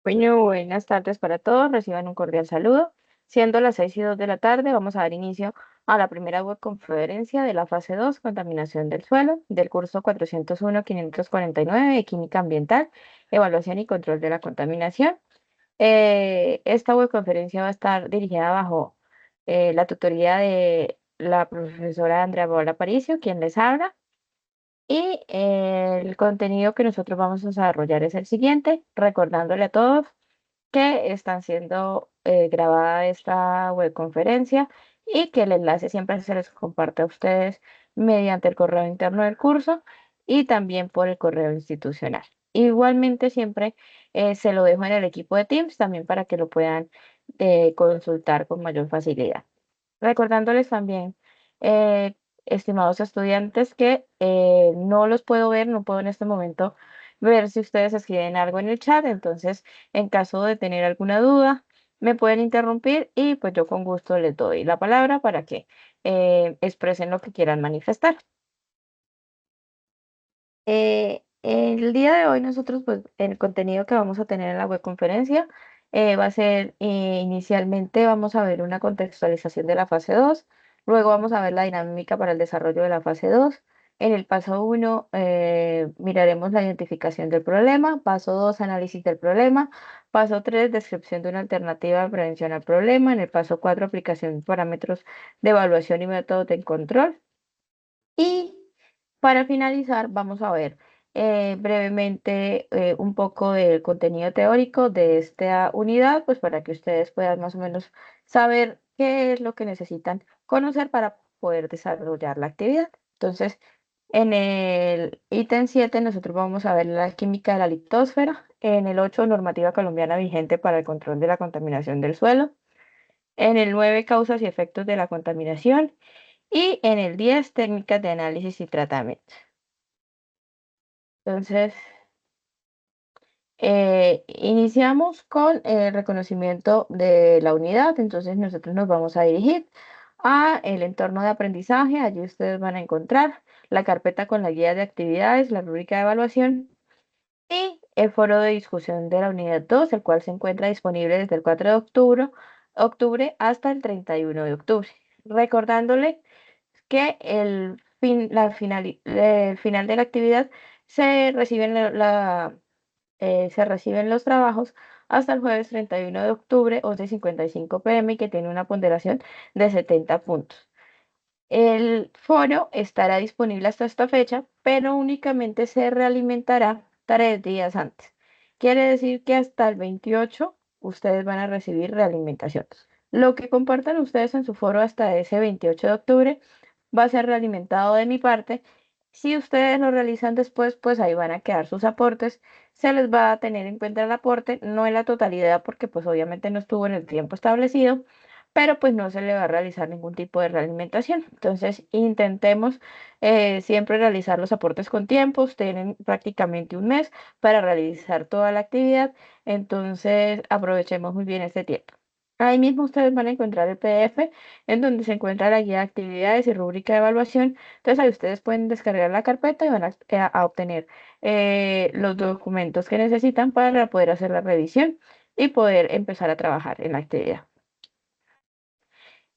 Bueno, buenas tardes para todos. Reciban un cordial saludo. Siendo las 6:02 de la tarde, vamos a dar inicio a la primera webconferencia de la fase 2, contaminación del suelo, del curso 401-549 de Química Ambiental, Evaluación y Control de la Contaminación. Esta webconferencia va a estar dirigida bajo la tutoría de la profesora Andrea Paola Paricio, quien les habla. Y el contenido que nosotros vamos a desarrollar es el siguiente, recordándole a todos que están siendo grabada esta webconferencia y que el enlace siempre se les comparte a ustedes mediante el correo interno del curso y también por el correo institucional. Igualmente siempre se lo dejo en el equipo de Teams también para que lo puedan consultar con mayor facilidad. Recordándoles también, eh, estimados estudiantes, que no los puedo ver, no puedo en este momento ver si ustedes escriben algo en el chat, entonces en caso de tener alguna duda, me pueden interrumpir y pues yo con gusto les doy la palabra para que expresen lo que quieran manifestar. El día de hoy nosotros, pues, el contenido que vamos a tener en la webconferencia va a ser, inicialmente vamos a ver una contextualización de la fase 2, luego vamos a ver la dinámica para el desarrollo de la fase 2. En el paso 1 miraremos la identificación del problema, paso 2 análisis del problema, paso 3 descripción de una alternativa de prevención al problema, en el paso 4 aplicación de parámetros de evaluación y métodos de control. Y para finalizar, vamos a ver brevemente un poco del contenido teórico de esta unidad, pues para que ustedes puedan más o menos saber qué es lo que necesitan conocer para poder desarrollar la actividad. Entonces, en el ítem 7 nosotros vamos a ver la química de la litosfera, en el 8 normativa colombiana vigente para el control de la contaminación del suelo, en el 9 causas y efectos de la contaminación y en el 10 técnicas de análisis y tratamiento. Entonces, iniciamos con el reconocimiento de la unidad. Entonces, nosotros nos vamos a dirigir a el entorno de aprendizaje. Allí ustedes van a encontrar la carpeta con la guía de actividades, la rúbrica de evaluación y el foro de discusión de la unidad 2, el cual se encuentra disponible desde el 4 de octubre hasta el 31 de octubre. Recordándole que el final de la actividad se reciben los trabajos hasta el jueves 31 de octubre, 11:55 p.m. y que tiene una ponderación de 70 puntos. El foro estará disponible hasta esta fecha, pero únicamente se realimentará 3 días antes. Quiere decir que hasta el 28 ustedes van a recibir realimentación. Lo que compartan ustedes en su foro hasta ese 28 de octubre va a ser realimentado de mi parte. Si ustedes lo realizan después, pues ahí van a quedar sus aportes. Se les va a tener en cuenta el aporte, no en la totalidad, porque pues obviamente no estuvo en el tiempo establecido, pero pues no se le va a realizar ningún tipo de realimentación. Entonces, intentemos siempre realizar los aportes con tiempos. Tienen prácticamente un mes para realizar toda la actividad, entonces aprovechemos muy bien este tiempo. Ahí mismo ustedes van a encontrar el PDF en donde se encuentra la guía de actividades y rúbrica de evaluación. Entonces ahí ustedes pueden descargar la carpeta y van a obtener los documentos que necesitan para poder hacer la revisión y poder empezar a trabajar en la actividad.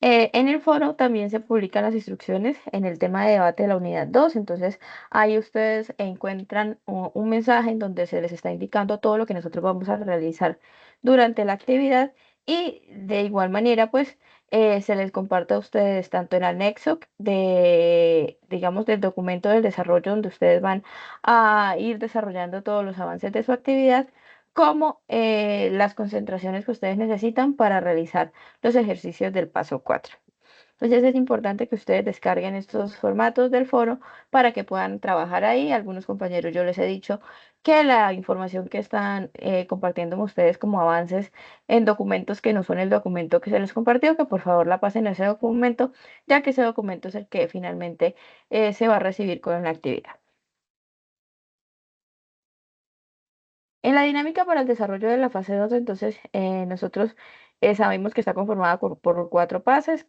En el foro también se publican las instrucciones en el tema de debate de la unidad 2. Entonces ahí ustedes encuentran un mensaje en donde se les está indicando todo lo que nosotros vamos a realizar durante la actividad y de igual manera pues se les comparte a ustedes tanto el anexo de, digamos, del documento del desarrollo donde ustedes van a ir desarrollando todos los avances de su actividad, como las concentraciones que ustedes necesitan para realizar los ejercicios del paso 4. Entonces es importante que ustedes descarguen estos formatos del foro para que puedan trabajar ahí. Algunos compañeros yo les he dicho que la información que están compartiendo con ustedes como avances en documentos que no son el documento que se les compartió, que por favor la pasen a ese documento, ya que ese documento es el que finalmente se va a recibir con la actividad. En la dinámica para el desarrollo de la fase 2, entonces, nosotros sabemos que está conformada por 4 pasos,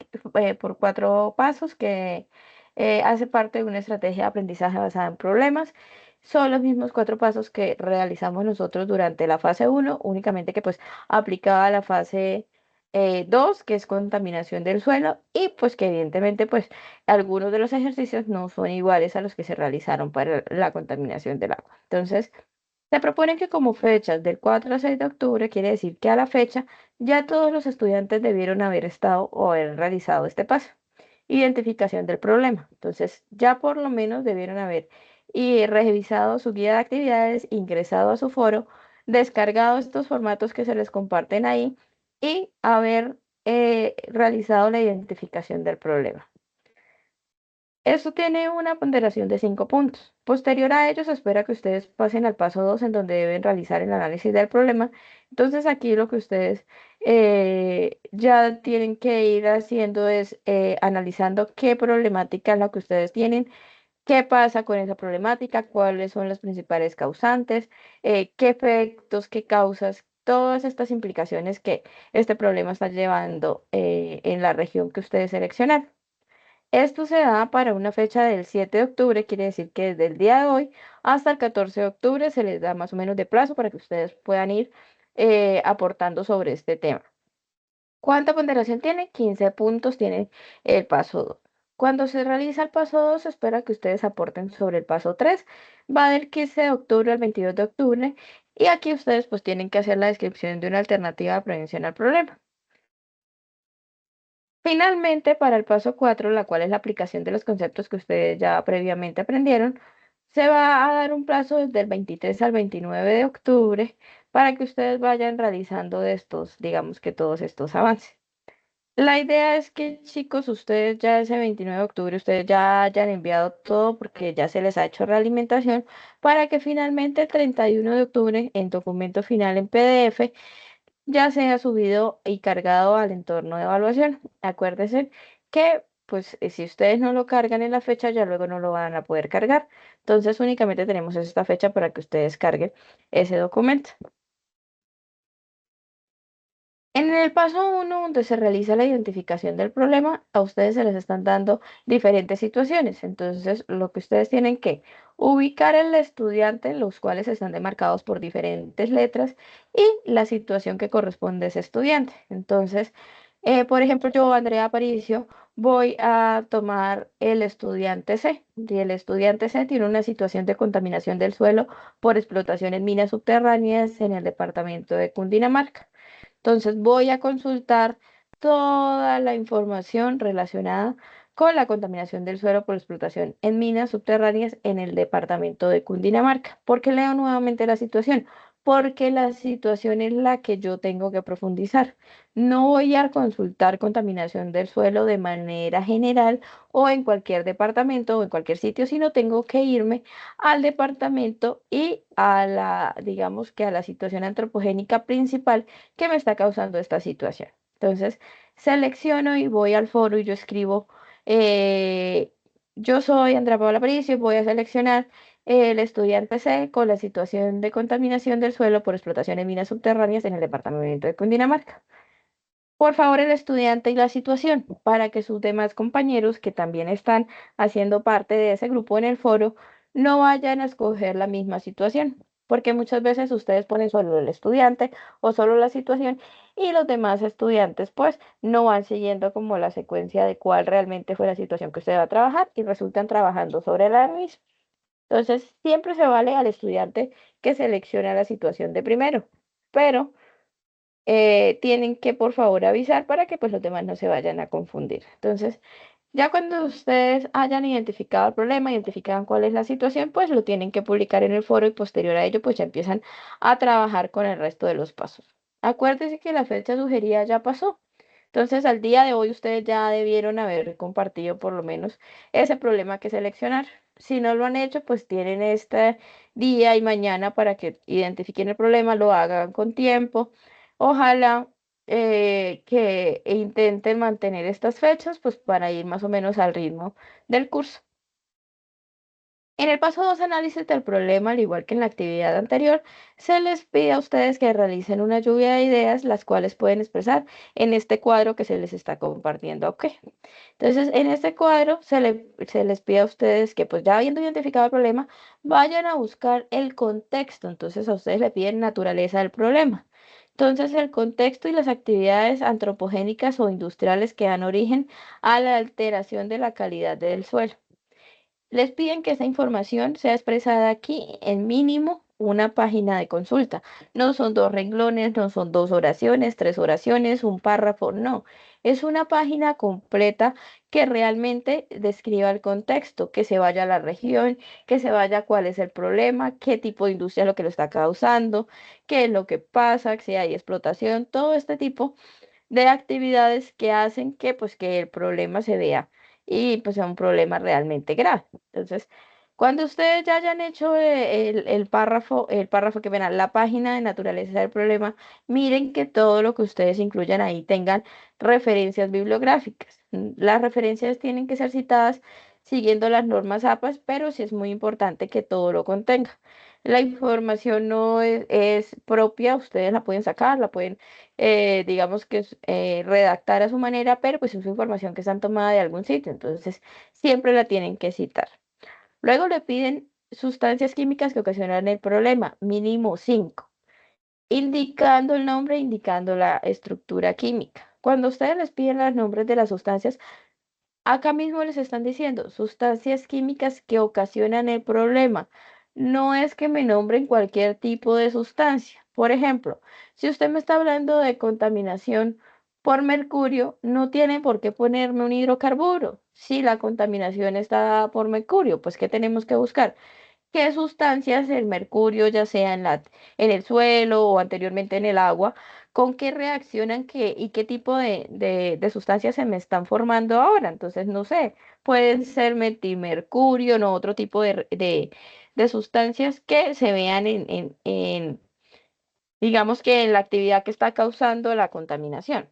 que hace parte de una estrategia de aprendizaje basada en problemas. son los mismos 4 pasos que realizamos nosotros durante la fase 1, únicamente que pues aplicaba la fase 2, que es contaminación del suelo, y pues que evidentemente pues algunos de los ejercicios no son iguales a los que se realizaron para la contaminación del agua. Entonces, se propone que como fechas del 4 al 6 de octubre, quiere decir que a la fecha ya todos los estudiantes debieron haber estado o haber realizado este paso. Identificación del problema. Entonces, ya por lo menos debieron haber y revisado su guía de actividades, ingresado a su foro, descargado estos formatos que se les comparten ahí y haber realizado la identificación del problema. Esto tiene una ponderación de 5 puntos. Posterior a ello, se espera que ustedes pasen al paso 2, en donde deben realizar el análisis del problema. Entonces, aquí lo que ustedes ya tienen que ir haciendo es analizando qué problemática es la que ustedes tienen, qué pasa con esa problemática, cuáles son las principales causantes, qué efectos, qué causas, todas estas implicaciones que este problema está llevando en la región que ustedes seleccionaron. Esto se da para una fecha del 7 de octubre, quiere decir que desde el día de hoy hasta el 14 de octubre se les da más o menos de plazo para que ustedes puedan ir aportando sobre este tema. ¿Cuánta ponderación tiene? 15 puntos tiene el paso 2. Cuando se realiza el paso 2, se espera que ustedes aporten sobre el paso 3. Va del 15 de octubre al 22 de octubre y aquí ustedes pues tienen que hacer la descripción de una alternativa de prevención al problema. Finalmente, para el paso 4, la cual es la aplicación de los conceptos que ustedes ya previamente aprendieron, se va a dar un plazo desde el 23 al 29 de octubre para que ustedes vayan realizando de estos, digamos que todos estos avances. La idea es que, chicos, ustedes ya ese 29 de octubre, ustedes ya hayan enviado todo porque ya se les ha hecho realimentación para que finalmente el 31 de octubre, en documento final en PDF, ya sea subido y cargado al entorno de evaluación. Acuérdense que, pues, si ustedes no lo cargan en la fecha, ya luego no lo van a poder cargar. Entonces, únicamente tenemos esta fecha para que ustedes carguen ese documento. En el paso 1, donde se realiza la identificación del problema, a ustedes se les están dando diferentes situaciones. Entonces, lo que ustedes tienen que ubicar el estudiante, los cuales están demarcados por diferentes letras, y la situación que corresponde a ese estudiante. Entonces, por ejemplo, yo, Andrea Aparicio, voy a tomar el estudiante C. Y el estudiante C tiene una situación de contaminación del suelo por explotación en minas subterráneas en el departamento de Cundinamarca. Entonces voy a consultar toda la información relacionada con la contaminación del suelo por explotación en minas subterráneas en el departamento de Cundinamarca. ¿Por qué leo nuevamente la situación? Porque la situación es la que yo tengo que profundizar. No voy a consultar contaminación del suelo de manera general o en cualquier departamento o en cualquier sitio, sino tengo que irme al departamento y a la, digamos que a la situación antropogénica principal que me está causando esta situación. Entonces, selecciono y voy al foro y yo escribo, eh, yo soy Andrea Paola Aparicio y voy a seleccionar el estudiante C con la situación de contaminación del suelo por explotación en minas subterráneas en el departamento de Cundinamarca. Por favor, el estudiante y la situación, para que sus demás compañeros que también están haciendo parte de ese grupo en el foro no vayan a escoger la misma situación, porque muchas veces ustedes ponen solo el estudiante o solo la situación y los demás estudiantes pues no van siguiendo como la secuencia de cuál realmente fue la situación que usted va a trabajar y resultan trabajando sobre la misma. Entonces, siempre se vale al estudiante que selecciona la situación de primero, pero tienen que por favor avisar para que pues los demás no se vayan a confundir. Entonces, ya cuando ustedes hayan identificado el problema, identifican cuál es la situación, pues lo tienen que publicar en el foro y posterior a ello pues ya empiezan a trabajar con el resto de los pasos. Acuérdense que la fecha sugerida ya pasó. Entonces, al día de hoy ustedes ya debieron haber compartido por lo menos ese problema que seleccionar. Si no lo han hecho, pues tienen este día y mañana para que identifiquen el problema, lo hagan con tiempo. Ojalá que intenten mantener estas fechas, pues para ir más o menos al ritmo del curso. En el paso 2, análisis del problema, al igual que en la actividad anterior, se les pide a ustedes que realicen una lluvia de ideas, las cuales pueden expresar en este cuadro que se les está compartiendo. Ok. Entonces, en este cuadro se les pide a ustedes que, pues ya habiendo identificado el problema, vayan a buscar el contexto. Entonces, a ustedes le piden naturaleza del problema. Entonces, el contexto y las actividades antropogénicas o industriales que dan origen a la alteración de la calidad del suelo. Les piden que esa información sea expresada aquí en mínimo una página de consulta. No son dos renglones, no son dos oraciones, tres oraciones, un párrafo, no. Es una página completa que realmente describa el contexto, que se vaya a la región, que se vaya a cuál es el problema, qué tipo de industria es lo que lo está causando, qué es lo que pasa, si hay explotación, todo este tipo de actividades que hacen que pues que el problema se vea y pues sea un problema realmente grave. Entonces, cuando ustedes ya hayan hecho el párrafo que verán, la página de naturaleza del problema, miren que todo lo que ustedes incluyan ahí tengan referencias bibliográficas. Las referencias tienen que ser citadas siguiendo las normas APAS, pero sí es muy importante que todo lo contenga. La información no es propia, ustedes la pueden sacar, la pueden digamos que redactar a su manera, pero pues es información que están tomada de algún sitio, entonces siempre la tienen que citar. Luego le piden sustancias químicas que ocasionan el problema, mínimo 5, indicando el nombre, indicando la estructura química. Cuando ustedes les piden los nombres de las sustancias, acá mismo les están diciendo sustancias químicas que ocasionan el problema. No es que me nombren cualquier tipo de sustancia. Por ejemplo, si usted me está hablando de contaminación por mercurio, no tiene por qué ponerme un hidrocarburo. Si la contaminación está dada por mercurio, pues ¿qué tenemos que buscar? ¿Qué sustancias el mercurio, ya sea en el suelo o anteriormente en el agua, con qué reaccionan y qué tipo de sustancias se me están formando ahora? Entonces, no sé, pueden ser metilmercurio, no otro tipo de sustancias que se vean digamos que en la actividad que está causando la contaminación.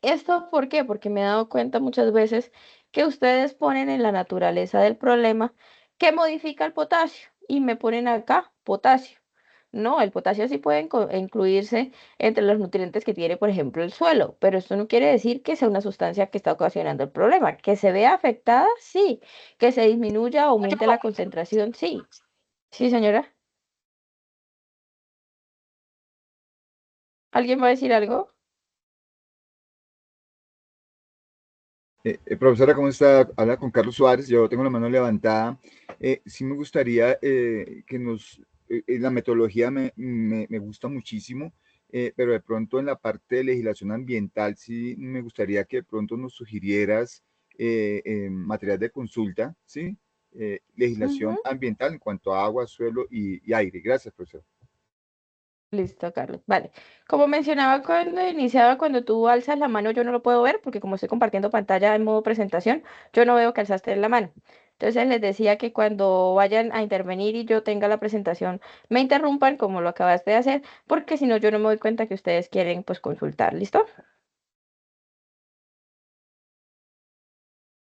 ¿Esto por qué? Porque me he dado cuenta muchas veces que ustedes ponen en la naturaleza del problema que modifica el potasio y me ponen acá potasio. No, el potasio sí puede incluirse entre los nutrientes que tiene, por ejemplo, el suelo, pero esto no quiere decir que sea una sustancia que está ocasionando el problema. Que se vea afectada, sí. Que se disminuya o aumente la concentración, sí. Sí, señora. ¿Alguien va a decir algo? Profesora, ¿cómo está? Habla con Carlos Suárez, yo tengo la mano levantada. Sí me gustaría que la metodología me gusta muchísimo, pero de pronto en la parte de legislación ambiental sí me gustaría que de pronto nos sugirieras material de consulta, ¿sí? Legislación Ujú. ambiental en cuanto a agua, suelo y aire. Gracias, profesor. Listo, Carlos. Vale. Como mencionaba cuando iniciaba, cuando tú alzas la mano, yo no lo puedo ver porque como estoy compartiendo pantalla en modo presentación, yo no veo que alzaste la mano. Entonces les decía que cuando vayan a intervenir y yo tenga la presentación, me interrumpan como lo acabaste de hacer, porque si no, yo no me doy cuenta que ustedes quieren pues consultar. ¿Listo?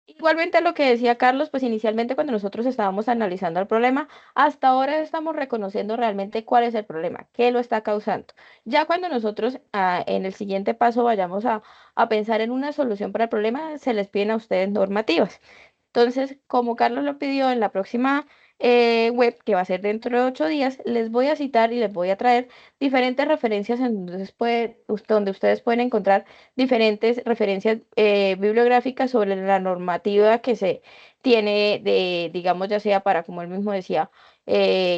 Igualmente lo que decía Carlos, pues inicialmente cuando nosotros estábamos analizando el problema, hasta ahora estamos reconociendo realmente cuál es el problema, qué lo está causando. Ya cuando nosotros en el siguiente paso vayamos a pensar en una solución para el problema, se les piden a ustedes normativas. Entonces, como Carlos lo pidió en la próxima web, que va a ser dentro de 8 días, les voy a citar y les voy a traer diferentes referencias en donde ustedes pueden encontrar diferentes referencias bibliográficas sobre la normativa que se tiene digamos, ya sea para, como él mismo decía,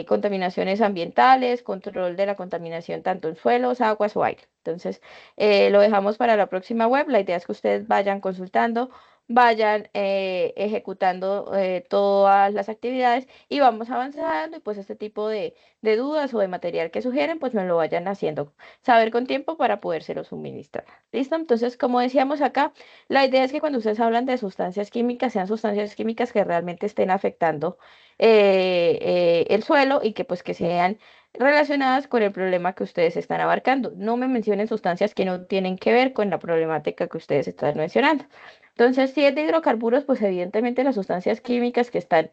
contaminaciones ambientales, control de la contaminación tanto en suelos, aguas o aire. Entonces, lo dejamos para la próxima web. La idea es que ustedes vayan consultando, vayan ejecutando todas las actividades y vamos avanzando y pues este tipo de dudas o de material que sugieren, pues me lo vayan haciendo saber con tiempo para podérselo suministrar. ¿Listo? Entonces, como decíamos acá, la idea es que cuando ustedes hablan de sustancias químicas, sean sustancias químicas que realmente estén afectando el suelo y que pues que sean relacionadas con el problema que ustedes están abarcando. No me mencionen sustancias que no tienen que ver con la problemática que ustedes están mencionando. Entonces, si es de hidrocarburos, pues evidentemente las sustancias químicas que están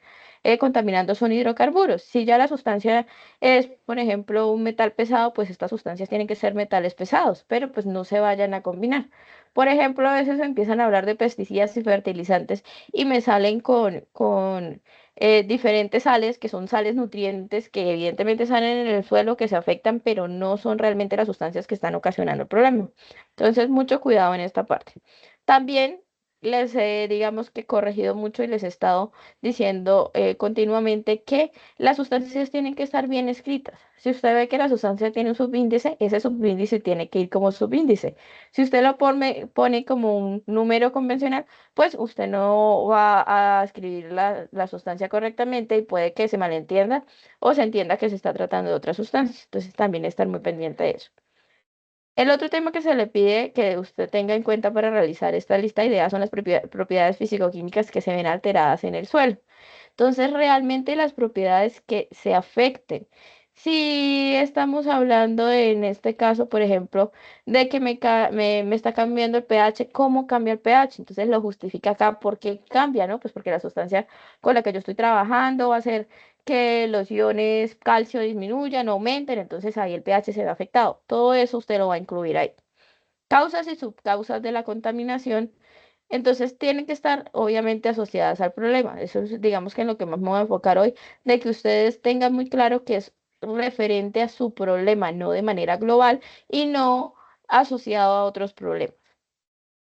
contaminando son hidrocarburos. Si ya la sustancia es, por ejemplo, un metal pesado, pues estas sustancias tienen que ser metales pesados, pero pues no se vayan a combinar. Por ejemplo, a veces empiezan a hablar de pesticidas y fertilizantes y me salen con diferentes sales, que son sales nutrientes que evidentemente salen en el suelo, que se afectan, pero no son realmente las sustancias que están ocasionando el problema. Entonces, mucho cuidado en esta parte. También les he, digamos que corregido mucho y les he estado diciendo continuamente que las sustancias tienen que estar bien escritas. Si usted ve que la sustancia tiene un subíndice, ese subíndice tiene que ir como subíndice. Si usted lo pone como un número convencional, pues usted no va a escribir la sustancia correctamente y puede que se malentienda o se entienda que se está tratando de otra sustancia. Entonces también estar muy pendiente de eso. El otro tema que se le pide que usted tenga en cuenta para realizar esta lista de ideas son las propiedades físico-químicas que se ven alteradas en el suelo. Entonces, realmente las propiedades que se afecten. Si estamos hablando en este caso, por ejemplo, de que me está cambiando el pH, ¿cómo cambia el pH? Entonces lo justifica acá. ¿Por qué cambia, no? Pues porque la sustancia con la que yo estoy trabajando va a hacer que los iones calcio disminuyan, aumenten, entonces ahí el pH se ve afectado. Todo eso usted lo va a incluir ahí. Causas y subcausas de la contaminación, entonces tienen que estar obviamente asociadas al problema. Eso es, digamos que en lo que más me voy a enfocar hoy, de que ustedes tengan muy claro que es referente a su problema, no de manera global y no asociado a otros problemas.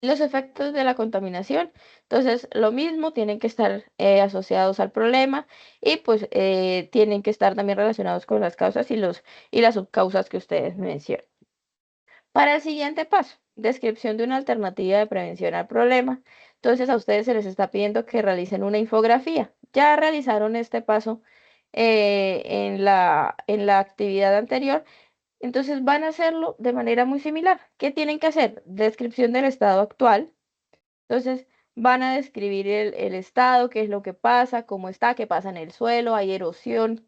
Los efectos de la contaminación, entonces lo mismo, tienen que estar asociados al problema y pues tienen que estar también relacionados con las causas y las subcausas que ustedes mencionan. Para el siguiente paso, descripción de una alternativa de prevención al problema. Entonces a ustedes se les está pidiendo que realicen una infografía. Ya realizaron este paso en la actividad anterior, entonces van a hacerlo de manera muy similar. ¿Qué tienen que hacer? Descripción del estado actual. Entonces van a describir el estado, qué es lo que pasa, cómo está, qué pasa en el suelo, hay erosión,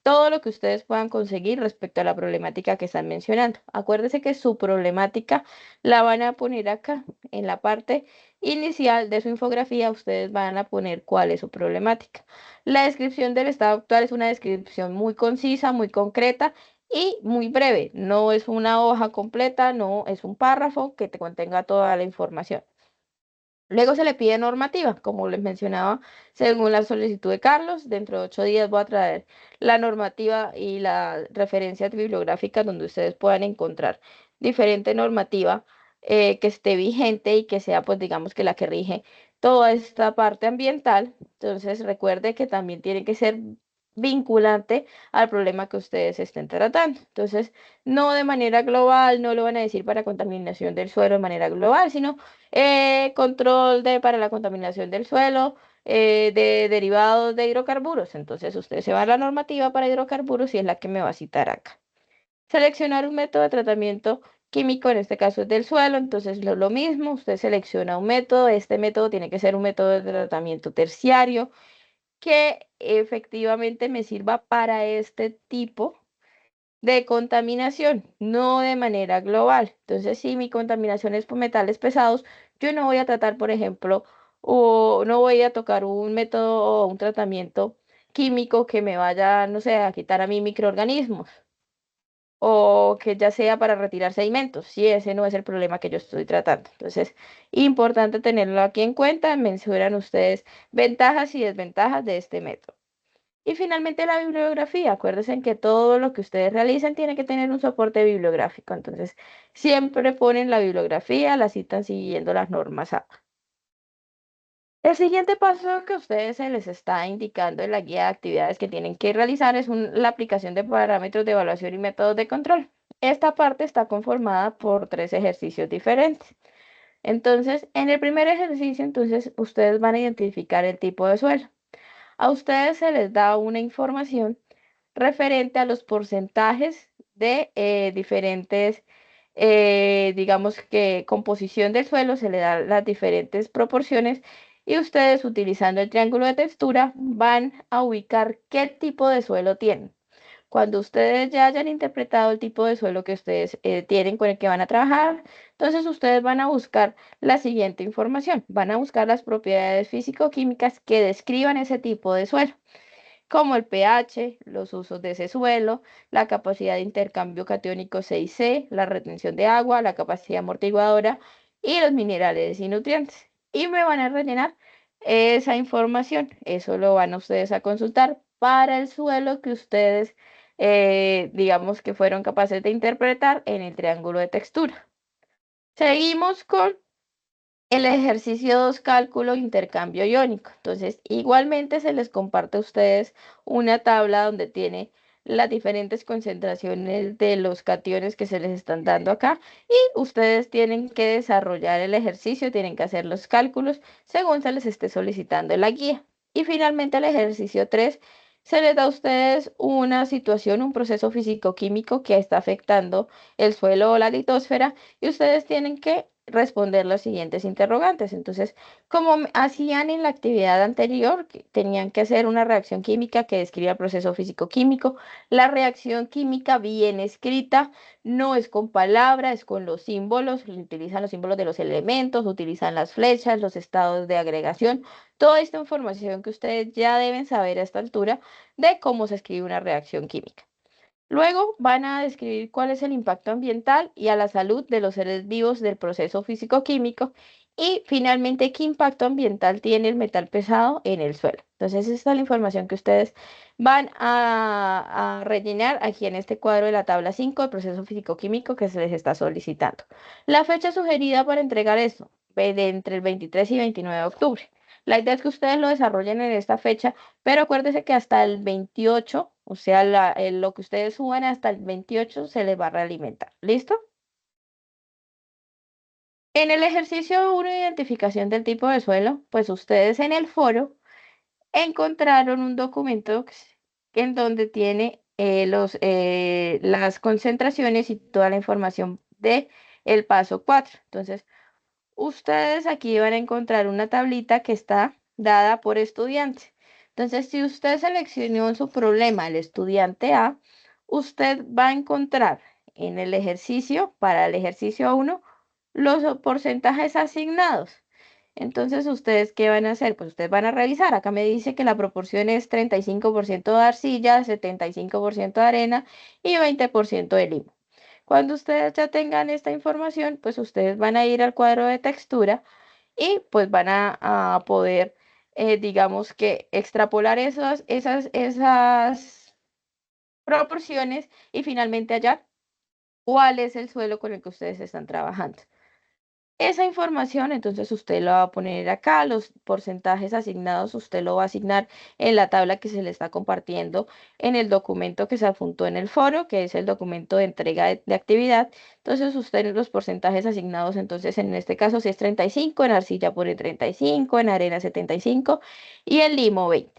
todo lo que ustedes puedan conseguir respecto a la problemática que están mencionando. Acuérdense que su problemática la van a poner acá, en la parte inicial de su infografía, ustedes van a poner cuál es su problemática. La descripción del estado actual es una descripción muy concisa, muy concreta y muy breve. No es una hoja completa, no es un párrafo que te contenga toda la información. Luego se le pide normativa, como les mencionaba, según la solicitud de Carlos. Dentro de 8 días voy a traer la normativa y las referencias bibliográficas donde ustedes puedan encontrar diferente normativa que esté vigente y que sea, pues, digamos que la que rige toda esta parte ambiental. Entonces, recuerde que también tiene que ser vinculante al problema que ustedes estén tratando. Entonces, no de manera global, no lo van a decir para contaminación del suelo de manera global, sino control para la contaminación del suelo de derivados de hidrocarburos. Entonces usted se va a la normativa para hidrocarburos y es la que me va a citar acá. Seleccionar un método de tratamiento químico, en este caso es del suelo, entonces lo mismo, usted selecciona un método, este método tiene que ser un método de tratamiento terciario que efectivamente me sirva para este tipo de contaminación, no de manera global. Entonces, si mi contaminación es por metales pesados, yo no voy a tratar, por ejemplo, o no voy a tocar un método o un tratamiento químico que me vaya, no sé, a quitar a mí microorganismos o que ya sea para retirar sedimentos, si ese no es el problema que yo estoy tratando. Entonces, importante tenerlo aquí en cuenta, mencionan ustedes ventajas y desventajas de este método. Y finalmente la bibliografía. Acuérdense que todo lo que ustedes realicen tiene que tener un soporte bibliográfico. Entonces, siempre ponen la bibliografía, la citan siguiendo las normas A. El siguiente paso que a ustedes se les está indicando en la guía de actividades que tienen que realizar es la aplicación de parámetros de evaluación y métodos de control. Esta parte está conformada por 3 ejercicios diferentes. Entonces, en el primer ejercicio, entonces, ustedes van a identificar el tipo de suelo. A ustedes se les da una información referente a los porcentajes de diferentes, digamos que composición del suelo, se le dan las diferentes proporciones y ustedes utilizando el triángulo de textura van a ubicar qué tipo de suelo tienen. Cuando ustedes ya hayan interpretado el tipo de suelo que ustedes tienen con el que van a trabajar, entonces ustedes van a buscar la siguiente información. Van a buscar las propiedades físico-químicas que describan ese tipo de suelo, como el pH, los usos de ese suelo, la capacidad de intercambio catiónico C y C, la retención de agua, la capacidad amortiguadora y los minerales y nutrientes. Y me van a rellenar esa información. Eso lo van a ustedes a consultar para el suelo que ustedes, digamos que fueron capaces de interpretar en el triángulo de textura. Seguimos con el ejercicio 2, cálculo, intercambio iónico. Entonces, igualmente se les comparte a ustedes una tabla donde tiene las diferentes concentraciones de los cationes que se les están dando acá y ustedes tienen que desarrollar el ejercicio, tienen que hacer los cálculos según se les esté solicitando en la guía. Y finalmente el ejercicio 3 se les da a ustedes una situación, un proceso físico-químico que está afectando el suelo o la litosfera y ustedes tienen que responder los siguientes interrogantes. Entonces, como hacían en la actividad anterior, tenían que hacer una reacción química que describa el proceso físico-químico. La reacción química bien escrita no es con palabras, es con los símbolos, utilizan los símbolos de los elementos, utilizan las flechas, los estados de agregación, toda esta información que ustedes ya deben saber a esta altura de cómo se escribe una reacción química. Luego van a describir cuál es el impacto ambiental y a la salud de los seres vivos del proceso físico-químico y finalmente qué impacto ambiental tiene el metal pesado en el suelo. Entonces, esta es la información que ustedes van a rellenar aquí en este cuadro de la tabla 5 del proceso físico-químico que se les está solicitando. La fecha sugerida para entregar esto, de entre el 23 y 29 de octubre. La idea es que ustedes lo desarrollen en esta fecha, pero acuérdense que hasta el 28, o sea, lo que ustedes suban hasta el 28 se les va a realimentar. ¿Listo? En el ejercicio 1 de identificación del tipo de suelo, pues ustedes en el foro encontraron un documento en donde tiene las concentraciones y toda la información de el paso 4. Entonces, ustedes aquí van a encontrar una tablita que está dada por estudiante. Entonces, si usted seleccionó en su problema el estudiante A, usted va a encontrar en el ejercicio, para el ejercicio 1, los porcentajes asignados. Entonces, ¿ustedes qué van a hacer? Pues ustedes van a revisar. Acá me dice que la proporción es 35% de arcilla, 75% de arena y 20% de limo. Cuando ustedes ya tengan esta información, pues ustedes van a ir al cuadro de textura y pues van a poder, digamos que extrapolar esas proporciones y finalmente hallar cuál es el suelo con el que ustedes están trabajando. Esa información, entonces usted lo va a poner acá, los porcentajes asignados, usted lo va a asignar en la tabla que se le está compartiendo en el documento que se adjuntó en el foro, que es el documento de entrega de actividad. Entonces usted los porcentajes asignados, entonces en este caso si es 35, en arcilla pone 35, en arena 75 y en limo 20.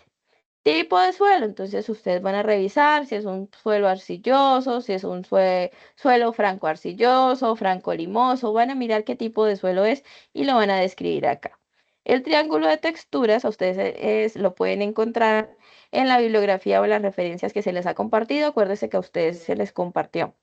Tipo de suelo, entonces ustedes van a revisar si es un suelo arcilloso, si es un suelo franco arcilloso, franco limoso, van a mirar qué tipo de suelo es y lo van a describir acá. El triángulo de texturas, a ustedes lo pueden encontrar en la bibliografía o en las referencias que se les ha compartido. Acuérdense que a ustedes se les compartió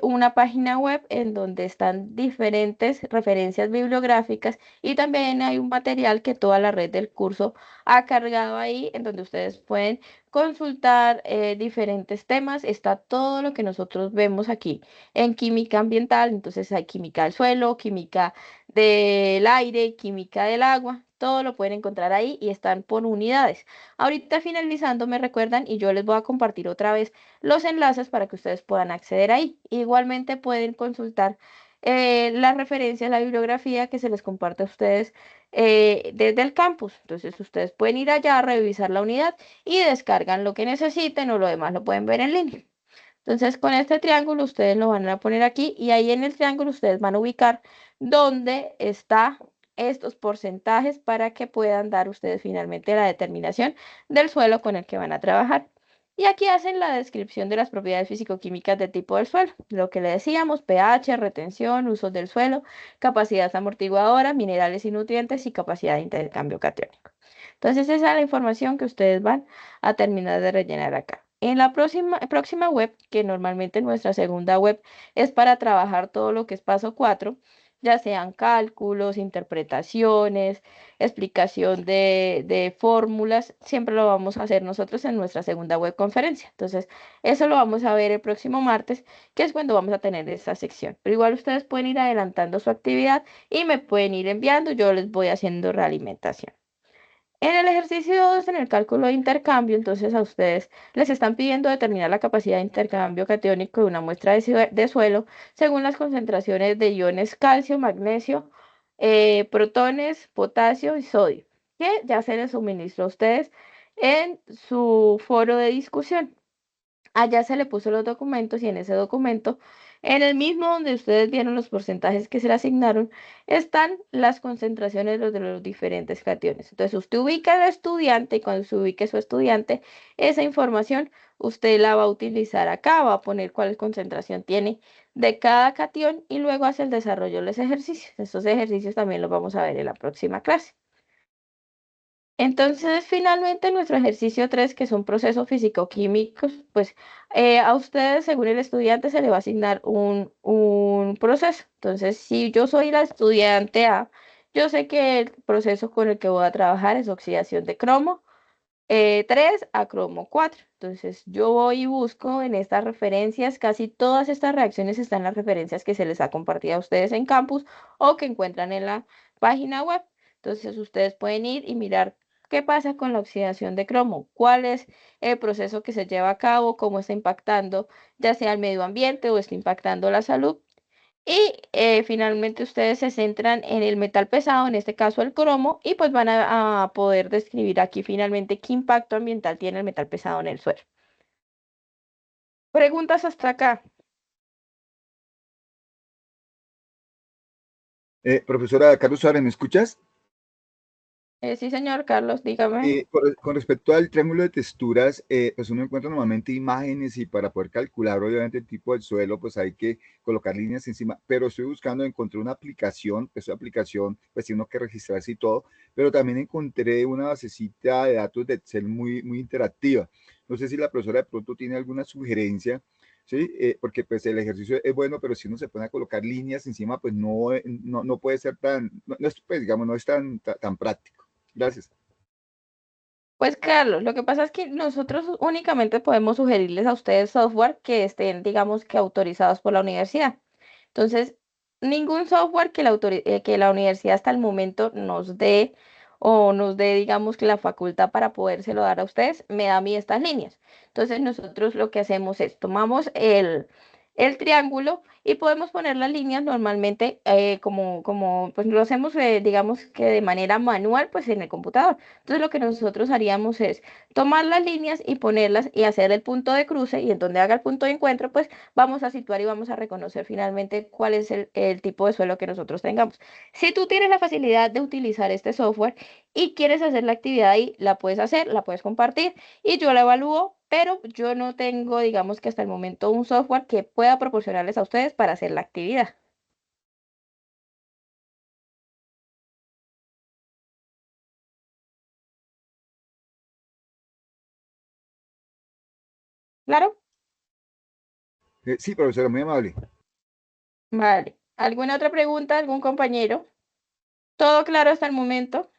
una página web en donde están diferentes referencias bibliográficas y también hay un material que toda la red del curso ha cargado ahí en donde ustedes pueden consultar diferentes temas. Está todo lo que nosotros vemos aquí en química ambiental. Entonces hay química del suelo, química del aire, química del agua. Todo lo pueden encontrar ahí y están por unidades. Ahorita finalizando me recuerdan y yo les voy a compartir otra vez los enlaces para que ustedes puedan acceder ahí. Igualmente pueden consultar las referencias, la bibliografía que se les comparte a ustedes desde el campus. Entonces ustedes pueden ir allá a revisar la unidad y descargan lo que necesiten o lo demás lo pueden ver en línea. Entonces con este triángulo ustedes lo van a poner aquí y ahí en el triángulo ustedes van a ubicar dónde está estos porcentajes para que puedan dar ustedes finalmente la determinación del suelo con el que van a trabajar. Y aquí hacen la descripción de las propiedades físico-químicas del tipo del suelo, lo que le decíamos, pH, retención, usos del suelo, capacidad amortiguadora, minerales y nutrientes y capacidad de intercambio catiónico. Entonces esa es la información que ustedes van a terminar de rellenar acá. En la próxima web, que normalmente nuestra segunda web es para trabajar todo lo que es paso 4, ya sean cálculos, interpretaciones, explicación de fórmulas, siempre lo vamos a hacer nosotros en nuestra segunda web conferencia. Entonces, eso lo vamos a ver el próximo martes, que es cuando vamos a tener esta sección. Pero igual ustedes pueden ir adelantando su actividad y me pueden ir enviando, yo les voy haciendo realimentación. En el ejercicio 2, en el cálculo de intercambio, entonces a ustedes les están pidiendo determinar la capacidad de intercambio catiónico de una muestra de suelo según las concentraciones de iones calcio, magnesio, protones, potasio y sodio, que ya se les suministró a ustedes en su foro de discusión. Allá se le puso los documentos y en ese documento, en el mismo donde ustedes vieron los porcentajes que se le asignaron, están las concentraciones de los diferentes cationes. Entonces usted ubica al estudiante y cuando se ubique su estudiante, esa información usted la va a utilizar acá, va a poner cuál concentración tiene de cada cation y luego hace el desarrollo de los ejercicios. Estos ejercicios también los vamos a ver en la próxima clase. Entonces, finalmente, nuestro ejercicio 3, que son procesos físico-químicos, pues a ustedes, según el estudiante, se le va a asignar un proceso. Entonces, si yo soy la estudiante A, yo sé que el proceso con el que voy a trabajar es oxidación de cromo 3 a cromo 4. Entonces, yo voy y busco en estas referencias, casi todas estas reacciones están en las referencias que se les ha compartido a ustedes en campus o que encuentran en la página web. Entonces, ustedes pueden ir y mirar qué pasa con la oxidación de cromo, cuál es el proceso que se lleva a cabo, cómo está impactando ya sea el medio ambiente o está impactando la salud. Y finalmente ustedes se centran en el metal pesado, en este caso el cromo, y pues van a poder describir aquí finalmente qué impacto ambiental tiene el metal pesado en el suelo. Preguntas hasta acá. Profesora Carlos Suárez, ¿me escuchas? Sí, señor Carlos, dígame. Con respecto al triángulo de texturas, pues uno encuentra normalmente imágenes y para poder calcular obviamente el tipo del suelo, pues hay que colocar líneas encima, pero estoy buscando, encontré una aplicación, pues esa aplicación pues tiene que registrarse y todo, pero también encontré una basecita de datos de Excel muy interactiva. No sé si la profesora de pronto tiene alguna sugerencia, ¿sí? Porque pues el ejercicio es bueno, pero si uno se pone a colocar líneas encima, pues no puede ser tan, no es, pues digamos, no es tan práctico. Gracias. Pues Carlos, lo que pasa es que nosotros únicamente podemos sugerirles a ustedes software que estén, digamos, que autorizados por la universidad. Entonces, ningún software que la universidad hasta el momento nos dé o nos dé, digamos, que la facultad para podérselo dar a ustedes, me da a mí estas líneas. Entonces, nosotros lo que hacemos es tomamos el triángulo y podemos poner las líneas normalmente como pues lo hacemos, digamos, que de manera manual, pues en el computador. Entonces lo que nosotros haríamos es tomar las líneas y ponerlas y hacer el punto de cruce y en donde haga el punto de encuentro, pues vamos a situar y vamos a reconocer finalmente cuál es el tipo de suelo que nosotros tengamos. Si tú tienes la facilidad de utilizar este software y quieres hacer la actividad ahí, la puedes hacer, la puedes compartir y yo la evalúo, pero yo no tengo, digamos que hasta el momento, un software que pueda proporcionarles a ustedes para hacer la actividad. ¿Claro? Sí, profesora, muy amable. Vale. ¿Alguna otra pregunta? ¿Algún compañero? ¿Todo claro hasta el momento?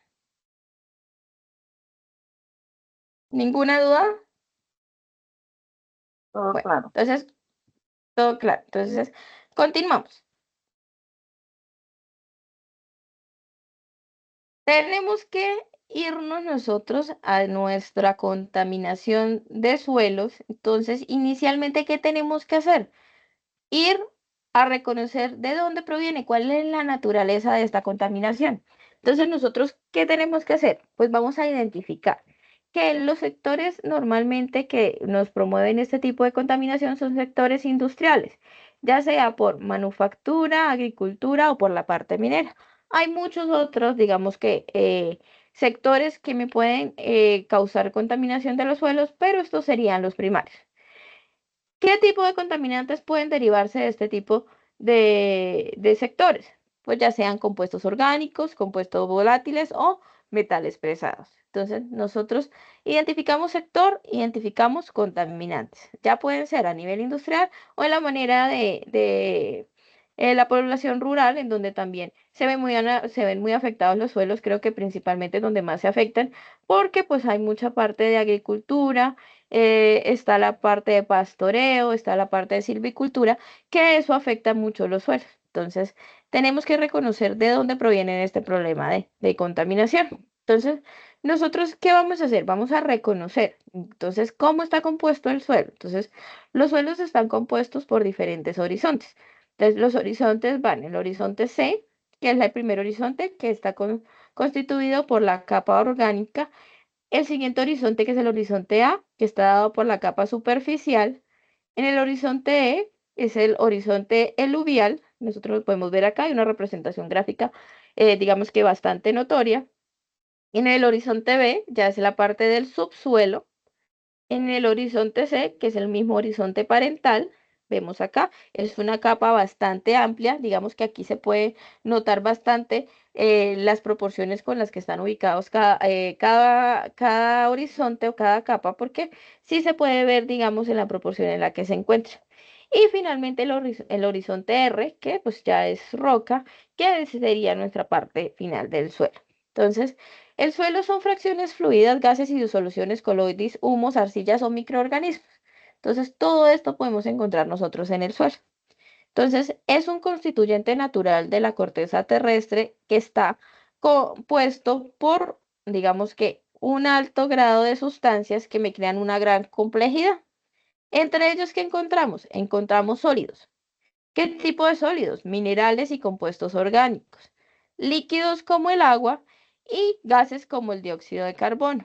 ¿Ninguna duda? Todo Bueno, claro. entonces, todo claro. Entonces, continuamos. Tenemos que irnos nosotros a nuestra contaminación de suelos. Entonces, inicialmente, ¿qué tenemos que hacer? Ir a reconocer de dónde proviene, cuál es la naturaleza de esta contaminación. Entonces, nosotros, ¿qué tenemos que hacer? Pues vamos a identificar que los sectores normalmente que nos promueven este tipo de contaminación son sectores industriales, ya sea por manufactura, agricultura o por la parte minera. Hay muchos otros, digamos que sectores que me pueden causar contaminación de los suelos, pero estos serían los primarios. ¿Qué tipo de contaminantes pueden derivarse de este tipo de sectores? Pues ya sean compuestos orgánicos, compuestos volátiles o metales pesados. Entonces, nosotros identificamos sector, identificamos contaminantes. Ya pueden ser a nivel industrial o en la manera de la población rural, en donde también se ven muy afectados los suelos, creo que principalmente donde más se afectan, porque pues hay mucha parte de agricultura, está la parte de pastoreo, está la parte de silvicultura, que eso afecta mucho los suelos. Entonces, tenemos que reconocer de dónde proviene este problema de contaminación. Entonces, nosotros, ¿qué vamos a hacer? Vamos a reconocer. Entonces, ¿cómo está compuesto el suelo? Entonces, los suelos están compuestos por diferentes horizontes. Entonces, los horizontes van, el horizonte C, que es el primer horizonte, que está constituido por la capa orgánica. El siguiente horizonte, que es el horizonte A, que está dado por la capa superficial. En el horizonte E es el horizonte eluvial. Nosotros lo podemos ver acá, hay una representación gráfica, digamos que bastante notoria. En el horizonte B ya es la parte del subsuelo. En el horizonte C, que es el mismo horizonte parental, vemos acá, es una capa bastante amplia, digamos que aquí se puede notar bastante las proporciones con las que están ubicados cada horizonte o cada capa, porque sí se puede ver, digamos, en la proporción en la que se encuentra. Y finalmente el horizonte R, que pues ya es roca, que sería nuestra parte final del suelo. Entonces, el suelo son fracciones fluidas, gases y disoluciones coloides, humos, arcillas o microorganismos. Entonces, todo esto podemos encontrar nosotros en el suelo. Entonces, es un constituyente natural de la corteza terrestre que está compuesto por, digamos que, un alto grado de sustancias que me crean una gran complejidad. Entre ellos, ¿qué encontramos? Encontramos sólidos. ¿Qué tipo de sólidos? Minerales y compuestos orgánicos, líquidos como el agua y gases como el dióxido de carbono.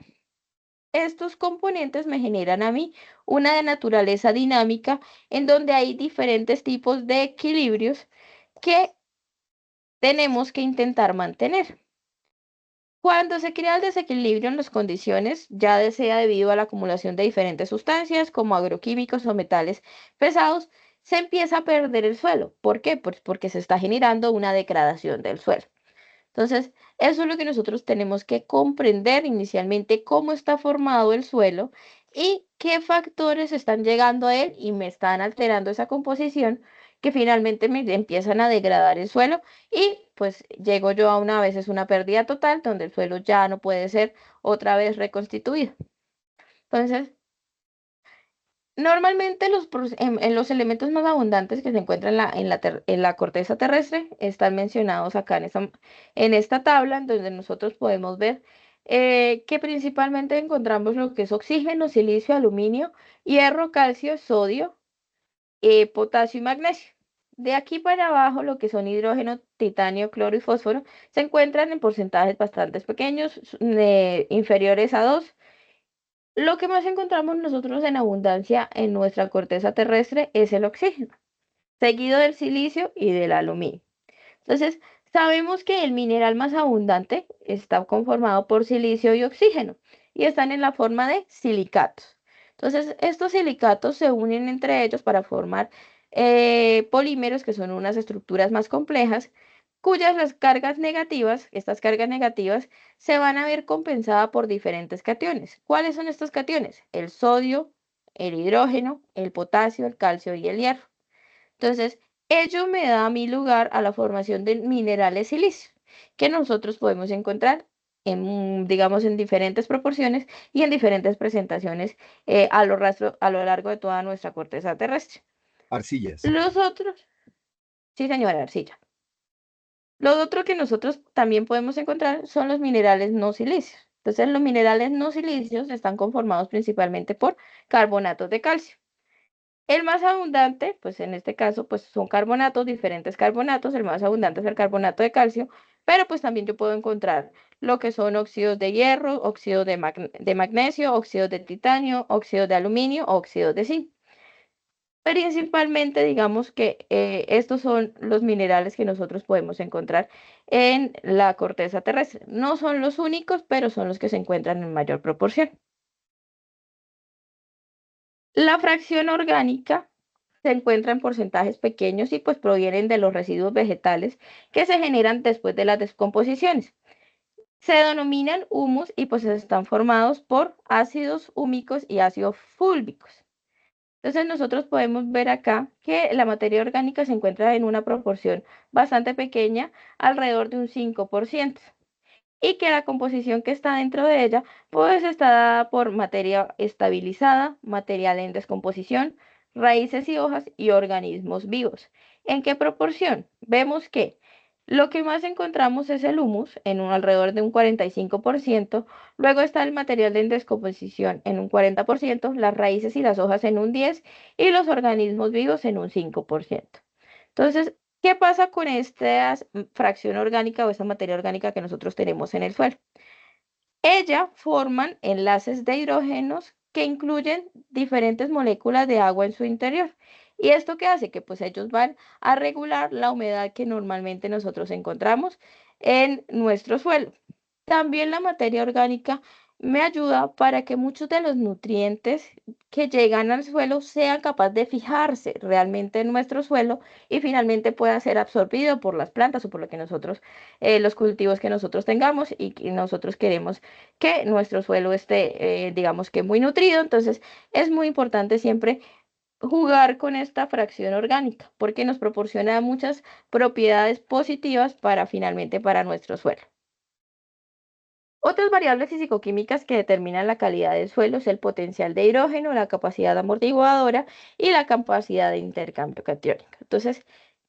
Estos componentes me generan a mí una de naturaleza dinámica en donde hay diferentes tipos de equilibrios que tenemos que intentar mantener. Cuando se crea el desequilibrio en las condiciones, ya sea debido a la acumulación de diferentes sustancias como agroquímicos o metales pesados, se empieza a perder el suelo. ¿Por qué? Pues porque se está generando una degradación del suelo. Entonces, eso es lo que nosotros tenemos que comprender inicialmente, cómo está formado el suelo y qué factores están llegando a él y me están alterando esa composición que finalmente me empiezan a degradar el suelo y pues llego yo a una a veces una pérdida total donde el suelo ya no puede ser otra vez reconstituido. Entonces, normalmente en los elementos más abundantes que se encuentran en la corteza terrestre están mencionados acá en esta tabla, en donde nosotros podemos ver que principalmente encontramos lo que es oxígeno, silicio, aluminio, hierro, calcio, sodio, potasio y magnesio. De aquí para abajo, lo que son hidrógeno, titanio, cloro y fósforo se encuentran en porcentajes bastante pequeños, inferiores a 2. Lo que más encontramos nosotros en abundancia en nuestra corteza terrestre es el oxígeno, seguido del silicio y del aluminio. Entonces, sabemos que el mineral más abundante está conformado por silicio y oxígeno y están en la forma de silicatos. Entonces, estos silicatos se unen entre ellos para formar polímeros, que son unas estructuras más complejas, cuyas las cargas negativas, estas cargas negativas, se van a ver compensadas por diferentes cationes. ¿Cuáles son estos cationes? El sodio, el hidrógeno, el potasio, el calcio y el hierro. Entonces, ello me da a mi lugar a la formación de minerales silíceos, que nosotros podemos encontrar en, digamos, en diferentes proporciones y en diferentes presentaciones a lo largo de toda nuestra corteza terrestre. Arcillas. Los otros, sí, señora Arcilla. Lo otro que nosotros también podemos encontrar son los minerales no silíceos. Entonces, los minerales no silíceos están conformados principalmente por carbonatos de calcio. El más abundante, pues en este caso, pues son carbonatos, diferentes carbonatos. El más abundante es el carbonato de calcio, pero pues también yo puedo encontrar lo que son óxidos de hierro, óxidos de magnesio, óxidos de titanio, óxidos de aluminio, óxidos de zinc. Principalmente, digamos que estos son los minerales que nosotros podemos encontrar en la corteza terrestre. No son los únicos, pero son los que se encuentran en mayor proporción. La fracción orgánica se encuentra en porcentajes pequeños y pues provienen de los residuos vegetales que se generan después de las descomposiciones. Se denominan humus y pues están formados por ácidos húmicos y ácidos fúlvicos. Entonces nosotros podemos ver acá que la materia orgánica se encuentra en una proporción bastante pequeña, alrededor de un 5%, y que la composición que está dentro de ella pues está dada por materia estabilizada, material en descomposición, raíces y hojas y organismos vivos. ¿En qué proporción? Vemos que lo que más encontramos es el humus en un alrededor de un 45%, luego está el material en descomposición en un 40%, las raíces y las hojas en un 10% y los organismos vivos en un 5%. Entonces, ¿qué pasa con esta fracción orgánica o esta materia orgánica que nosotros tenemos en el suelo? Ella forman enlaces de hidrógenos que incluyen diferentes moléculas de agua en su interior. ¿Y esto qué hace? Que pues ellos van a regular la humedad que normalmente nosotros encontramos en nuestro suelo. También la materia orgánica me ayuda para que muchos de los nutrientes que llegan al suelo sean capaces de fijarse realmente en nuestro suelo y finalmente pueda ser absorbido por las plantas o por lo que nosotros, los cultivos que nosotros tengamos y que nosotros queremos que nuestro suelo esté, digamos que muy nutrido. Entonces, es muy importante siempre jugar con esta fracción orgánica porque nos proporciona muchas propiedades positivas para finalmente para nuestro suelo. Otras variables fisicoquímicas que determinan la calidad del suelo es el potencial de hidrógeno, la capacidad amortiguadora y la capacidad de intercambio catiónico. Entonces,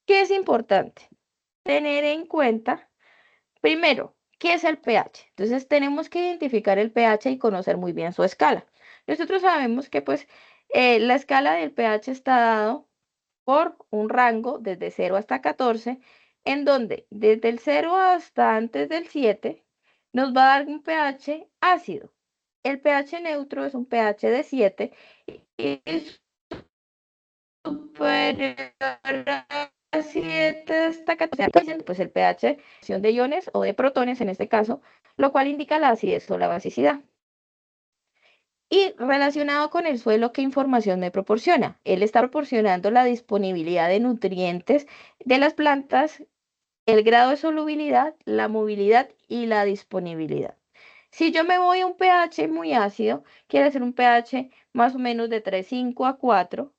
¿qué es importante? Tener en cuenta, primero, ¿qué es el pH? Entonces, tenemos que identificar el pH y conocer muy bien su escala. Nosotros sabemos que pues la escala del pH está dado por un rango desde 0 hasta 14, en donde desde el 0 hasta antes del 7 nos va a dar un pH ácido. El pH neutro es un pH de 7 y es superior a 7 hasta 14, pues el pH de iones o de protones en este caso, lo cual indica la acidez o la basicidad. Y relacionado con el suelo, ¿qué información me proporciona? Él está proporcionando la disponibilidad de nutrientes de las plantas, el grado de solubilidad, la movilidad y la disponibilidad. Si yo me voy a un pH muy ácido, quiere decir un pH más o menos de 3,5 a 4,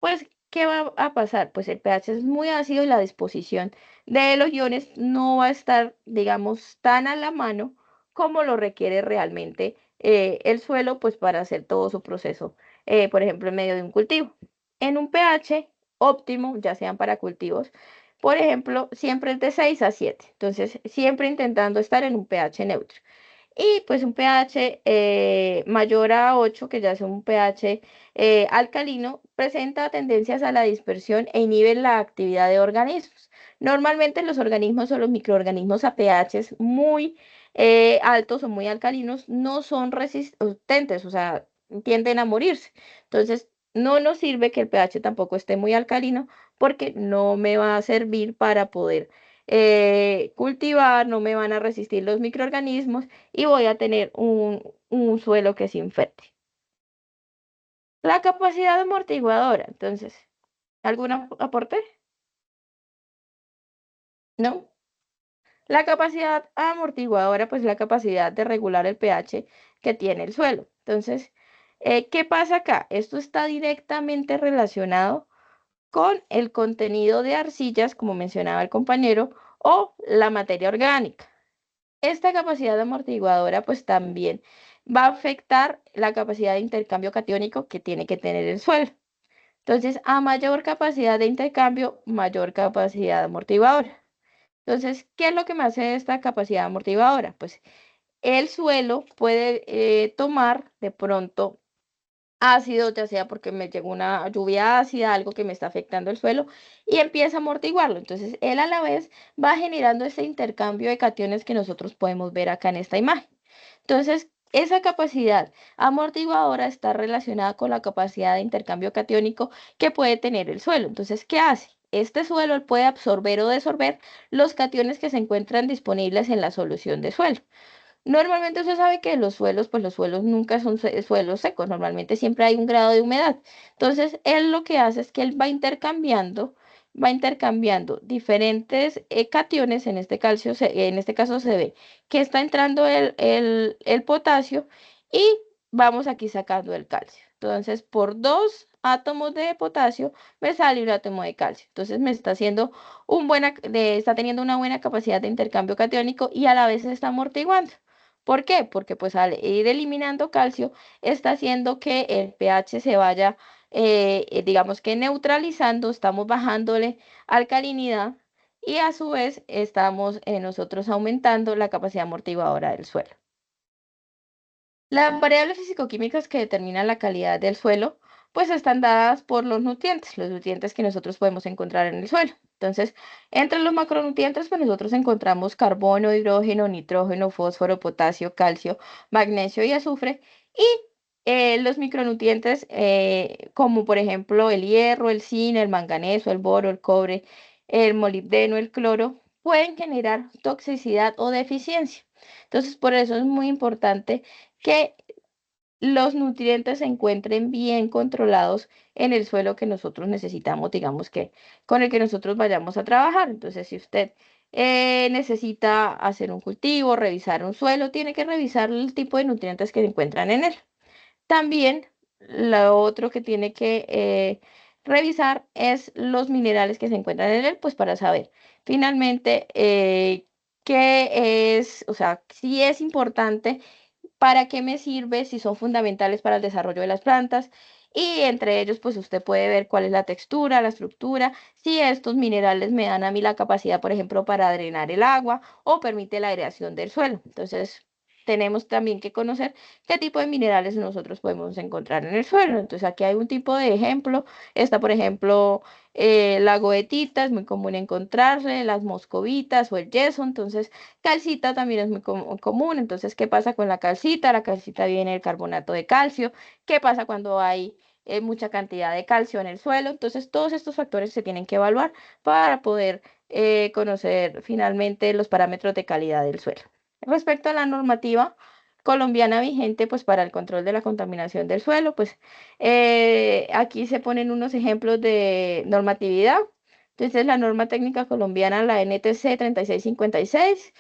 pues, ¿qué va a pasar? Pues el pH es muy ácido y la disposición de los iones no va a estar, digamos, tan a la mano como lo requiere realmente el suelo, pues para hacer todo su proceso, por ejemplo, en medio de un cultivo. En un pH óptimo, ya sean para cultivos, por ejemplo, siempre es de 6 a 7. Entonces, siempre intentando estar en un pH neutro. Y pues un pH mayor a 8, que ya es un pH alcalino, presenta tendencias a la dispersión e inhibe la actividad de organismos. Normalmente los organismos o los microorganismos a pHs muy altos o muy alcalinos no son resistentes, o sea, tienden a morirse. Entonces, no nos sirve que el pH tampoco esté muy alcalino porque no me va a servir para poder cultivar, no me van a resistir los microorganismos y voy a tener un suelo que es infértil. La capacidad amortiguadora, entonces, ¿algún aporte? ¿No? La capacidad amortiguadora, pues la capacidad de regular el pH que tiene el suelo. Entonces, ¿qué pasa acá? Esto está directamente relacionado con el contenido de arcillas, como mencionaba el compañero, o la materia orgánica. Esta capacidad amortiguadora pues también va a afectar la capacidad de intercambio catiónico que tiene que tener el suelo. Entonces, a mayor capacidad de intercambio, mayor capacidad amortiguadora. Entonces, ¿qué es lo que me hace esta capacidad amortiguadora? Pues el suelo puede tomar de pronto ácido, ya sea porque me llegó una lluvia ácida, algo que me está afectando el suelo, y empieza a amortiguarlo. Entonces, él a la vez va generando ese intercambio de cationes que nosotros podemos ver acá en esta imagen. Entonces, esa capacidad amortiguadora está relacionada con la capacidad de intercambio catiónico que puede tener el suelo. Entonces, ¿qué hace? Este suelo él puede absorber o desorber los cationes que se encuentran disponibles en la solución de suelo. Normalmente usted sabe que los suelos, pues los suelos nunca son suelos secos, normalmente siempre hay un grado de humedad. Entonces, él lo que hace es que él va intercambiando va intercambiando diferentes cationes, en este caso se ve que está entrando el potasio y vamos aquí sacando el calcio. Entonces, por dos átomos de potasio me sale un átomo de calcio. Entonces, me está haciendo está teniendo una buena capacidad de intercambio catiónico y a la vez se está amortiguando. ¿Por qué? Porque pues al ir eliminando calcio, está haciendo que el pH se vaya, digamos que neutralizando, estamos bajándole alcalinidad y a su vez estamos nosotros aumentando la capacidad amortiguadora del suelo. Las variables fisicoquímicas que determinan la calidad del suelo, pues están dadas por los nutrientes que nosotros podemos encontrar en el suelo. Entonces, entre los macronutrientes, pues nosotros encontramos carbono, hidrógeno, nitrógeno, fósforo, potasio, calcio, magnesio y azufre. Y los micronutrientes, como por ejemplo el hierro, el zinc, el manganeso, el boro, el cobre, el molibdeno, el cloro, pueden generar toxicidad o deficiencia. Entonces, por eso es muy importante que los nutrientes se encuentren bien controlados en el suelo que nosotros necesitamos, digamos que con el que nosotros vayamos a trabajar. Entonces, si usted necesita hacer un cultivo, revisar un suelo, tiene que revisar el tipo de nutrientes que se encuentran en él. También lo otro que tiene que revisar es los minerales que se encuentran en él, pues para saber finalmente qué es, o sea, si es importante, para qué me sirve, si son fundamentales para el desarrollo de las plantas. Y entre ellos, pues usted puede ver cuál es la textura, la estructura, si estos minerales me dan a mí la capacidad, por ejemplo, para drenar el agua o permite la aireación del suelo. Entonces, tenemos también que conocer qué tipo de minerales nosotros podemos encontrar en el suelo. Entonces, aquí hay un tipo de ejemplo. Está, por ejemplo, la goetita, es muy común encontrarse, las moscovitas o el yeso. Entonces, calcita también es muy común. Entonces, ¿qué pasa con la calcita? La calcita viene del carbonato de calcio. ¿Qué pasa cuando hay mucha cantidad de calcio en el suelo? Entonces, todos estos factores se tienen que evaluar para poder conocer finalmente los parámetros de calidad del suelo. Respecto a la normativa colombiana vigente, pues para el control de la contaminación del suelo, pues aquí se ponen unos ejemplos de normatividad. Entonces, la norma técnica colombiana, la NTC 3656,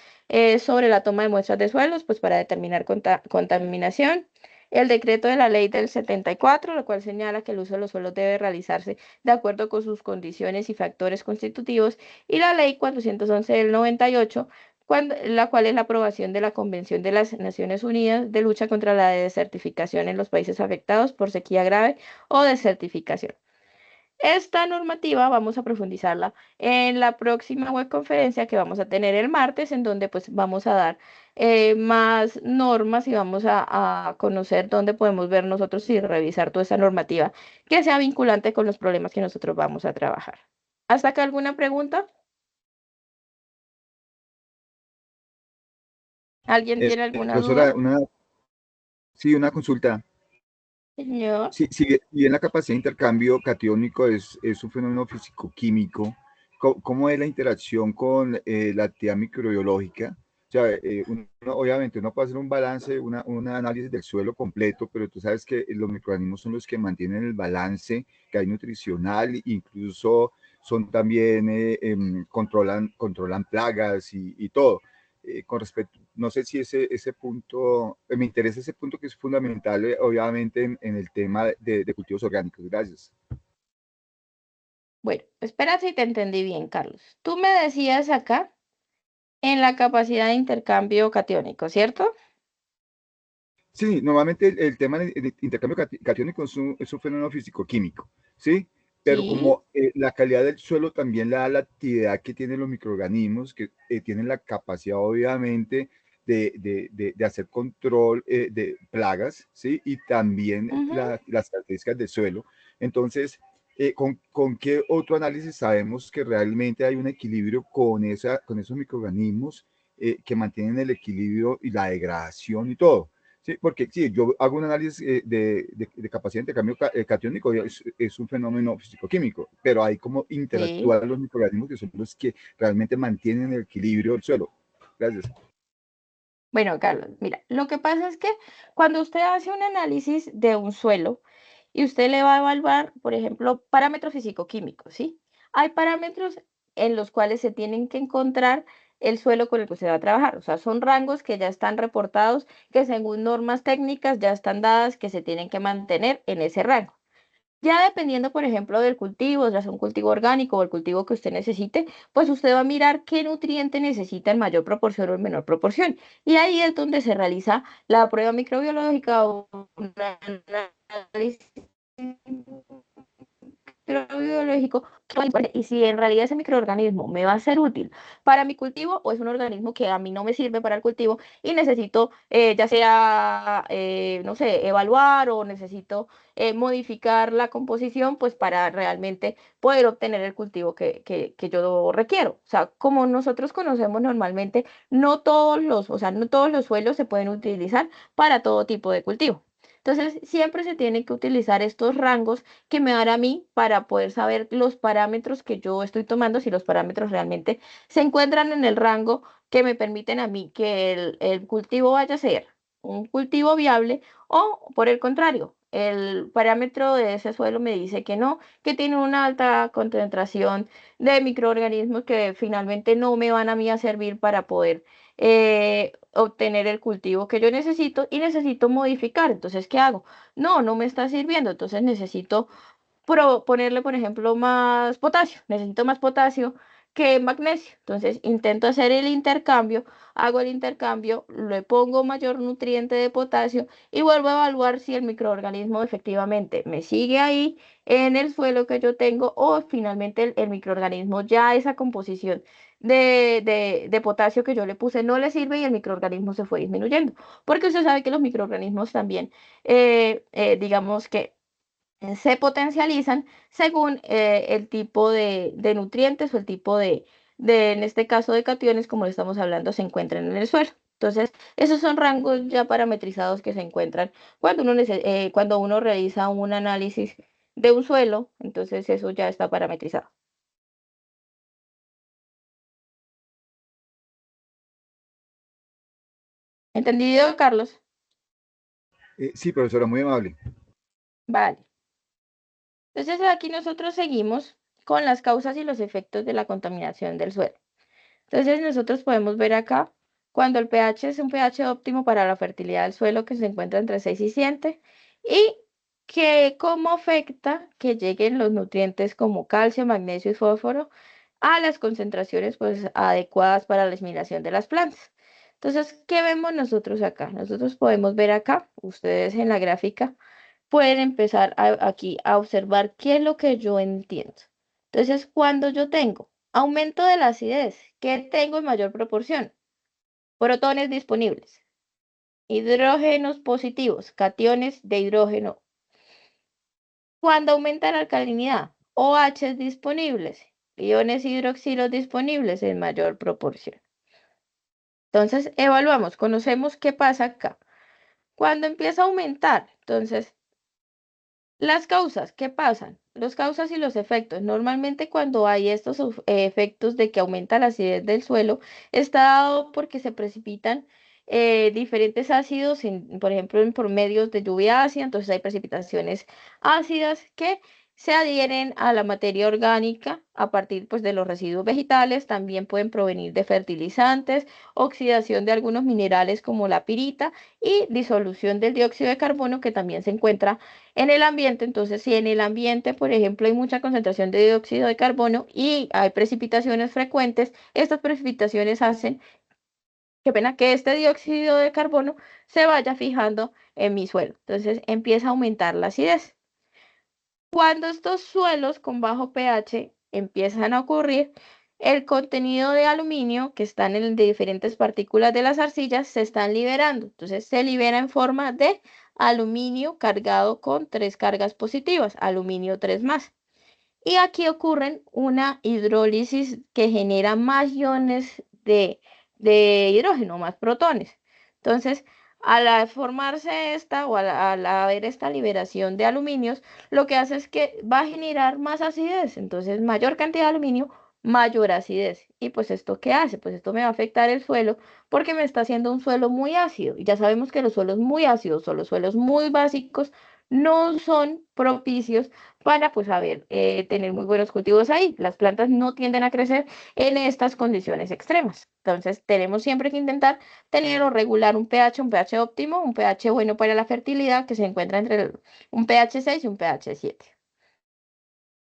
sobre la toma de muestras de suelos, pues para determinar contaminación. El decreto de la ley del 74, lo cual señala que el uso de los suelos debe realizarse de acuerdo con sus condiciones y factores constitutivos. Y la ley 411 del 98, la cual es la aprobación de la Convención de las Naciones Unidas de lucha contra la desertificación en los países afectados por sequía grave o desertificación. Esta normativa vamos a profundizarla en la próxima webconferencia que vamos a tener el martes, en donde pues vamos a dar más normas y vamos a conocer dónde podemos ver nosotros y revisar toda esta normativa que sea vinculante con los problemas que nosotros vamos a trabajar. ¿Hasta acá alguna pregunta? ¿Alguien tiene alguna duda? Profesora, sí, una consulta. Señor. Si bien la capacidad de intercambio catiónico es un fenómeno físico-químico, ¿cómo es la interacción con la actividad microbiológica? O sea, obviamente uno puede hacer un balance, un análisis del suelo completo, pero tú sabes que los microorganismos son los que mantienen el balance que hay nutricional, incluso son también, controlan plagas y todo. Con respecto, no sé si ese punto, me interesa ese punto que es fundamental, obviamente, en el tema de cultivos orgánicos. Gracias. Bueno, espera si te entendí bien, Carlos. Tú me decías acá en la capacidad de intercambio catiónico, ¿cierto? Sí, normalmente el tema de intercambio catiónico es un fenómeno físico-químico, ¿sí? Pero Sí. como la calidad del suelo también le da la actividad que tienen los microorganismos, que tienen la capacidad, obviamente, de hacer control de plagas, ¿sí? Y también Ujú. las características del suelo. Entonces, ¿con qué otro análisis sabemos que realmente hay un equilibrio con esos microorganismos que mantienen el equilibrio y la degradación y todo? Sí, porque sí, yo hago un análisis de capacidad de intercambio catiónico, es un fenómeno físico-químico, pero hay como Sí. interactuar los microorganismos que son los que realmente mantienen el equilibrio del suelo. Gracias. Bueno, Carlos, mira, lo que pasa es que cuando usted hace un análisis de un suelo y usted le va a evaluar, por ejemplo, parámetros físico-químicos, ¿sí? hay parámetros en los cuales se tienen que encontrar el suelo con el que se va a trabajar. O sea, son rangos que ya están reportados, que según normas técnicas ya están dadas, que se tienen que mantener en ese rango. Ya dependiendo, por ejemplo, del cultivo, ya sea un cultivo orgánico o el cultivo que usted necesite, pues usted va a mirar qué nutriente necesita en mayor proporción o en menor proporción. Y ahí es donde se realiza la prueba microbiológica o un análisis microbiológico y si en realidad ese microorganismo me va a ser útil para mi cultivo o es un organismo que a mí no me sirve para el cultivo y necesito ya sea, no sé, evaluar o necesito modificar la composición pues para realmente poder obtener el cultivo que yo requiero. O sea, como nosotros conocemos normalmente, no todos los, o sea, no todos los suelos se pueden utilizar para todo tipo de cultivo. Entonces, siempre se tienen que utilizar estos rangos que me dará a mí para poder saber los parámetros que yo estoy tomando, si los parámetros realmente se encuentran en el rango que me permiten a mí que el cultivo vaya a ser un cultivo viable o por el contrario, el parámetro de ese suelo me dice que no, que tiene una alta concentración de microorganismos que finalmente no me van a mí a servir para poder obtener el cultivo que yo necesito y necesito modificar. Entonces, ¿qué hago? No, no me está sirviendo, entonces necesito ponerle, por ejemplo, más potasio. Necesito más potasio que magnesio. Entonces intento hacer el intercambio, hago el intercambio, le pongo mayor nutriente de potasio y vuelvo a evaluar si el microorganismo efectivamente me sigue ahí en el suelo que yo tengo o finalmente el microorganismo ya esa composición de potasio que yo le puse no le sirve y el microorganismo se fue disminuyendo. Porque usted sabe que los microorganismos también, digamos que se potencializan según el tipo de nutrientes o el tipo en este caso, de cationes, como le estamos hablando, se encuentran en el suelo. Entonces, esos son rangos ya parametrizados que se encuentran cuando uno realiza un análisis de un suelo, entonces eso ya está parametrizado. ¿Entendido, Carlos? Sí, profesora, muy amable. Vale. Entonces, aquí nosotros seguimos con las causas y los efectos de la contaminación del suelo. Entonces nosotros podemos ver acá cuando el pH es un pH óptimo para la fertilidad del suelo que se encuentra entre 6 y 7 y que cómo afecta que lleguen los nutrientes como calcio, magnesio y fósforo a las concentraciones pues adecuadas para la eliminación de las plantas. Entonces, ¿qué vemos nosotros acá? Nosotros podemos ver acá, ustedes en la gráfica pueden empezar aquí a observar qué es lo que yo entiendo. Entonces, cuando yo tengo aumento de la acidez, ¿qué tengo en mayor proporción? Protones disponibles, hidrógenos positivos, cationes de hidrógeno. Cuando aumenta la alcalinidad, OH disponibles, iones hidroxilos disponibles en mayor proporción. Entonces, evaluamos, conocemos qué pasa acá. Cuando empieza a aumentar, entonces las causas, ¿qué pasan? Los causas y los efectos. Normalmente cuando hay estos efectos de que aumenta la acidez del suelo, está dado porque se precipitan diferentes ácidos, por ejemplo, por medios de lluvia ácida, entonces hay precipitaciones ácidas que se adhieren a la materia orgánica a partir pues, de los residuos vegetales, también pueden provenir de fertilizantes, oxidación de algunos minerales como la pirita y disolución del dióxido de carbono que también se encuentra en el ambiente. Entonces, si en el ambiente, por ejemplo, hay mucha concentración de dióxido de carbono y hay precipitaciones frecuentes, estas precipitaciones hacen, qué pena, que este dióxido de carbono se vaya fijando en mi suelo. Entonces, empieza a aumentar la acidez. Cuando estos suelos con bajo pH empiezan a ocurrir, el contenido de aluminio que están en de diferentes partículas de las arcillas se están liberando. Entonces se libera en forma de aluminio cargado con tres cargas positivas, aluminio 3 más. Y aquí ocurren una hidrólisis que genera más iones de hidrógeno, más protones. Entonces, formarse esta o al haber esta liberación de aluminios, lo que hace es que va a generar más acidez. Entonces, mayor cantidad de aluminio, mayor acidez. ¿Y pues esto qué hace? Pues esto me va a afectar el suelo porque me está haciendo un suelo muy ácido. Y ya sabemos que los suelos muy ácidos o los suelos muy básicos no son propicios para, pues, a ver, tener muy buenos cultivos ahí. Las plantas no tienden a crecer en estas condiciones extremas. Entonces, tenemos siempre que intentar tener o regular un pH óptimo, un pH bueno para la fertilidad, que se encuentra entre un pH 6 y un pH 7.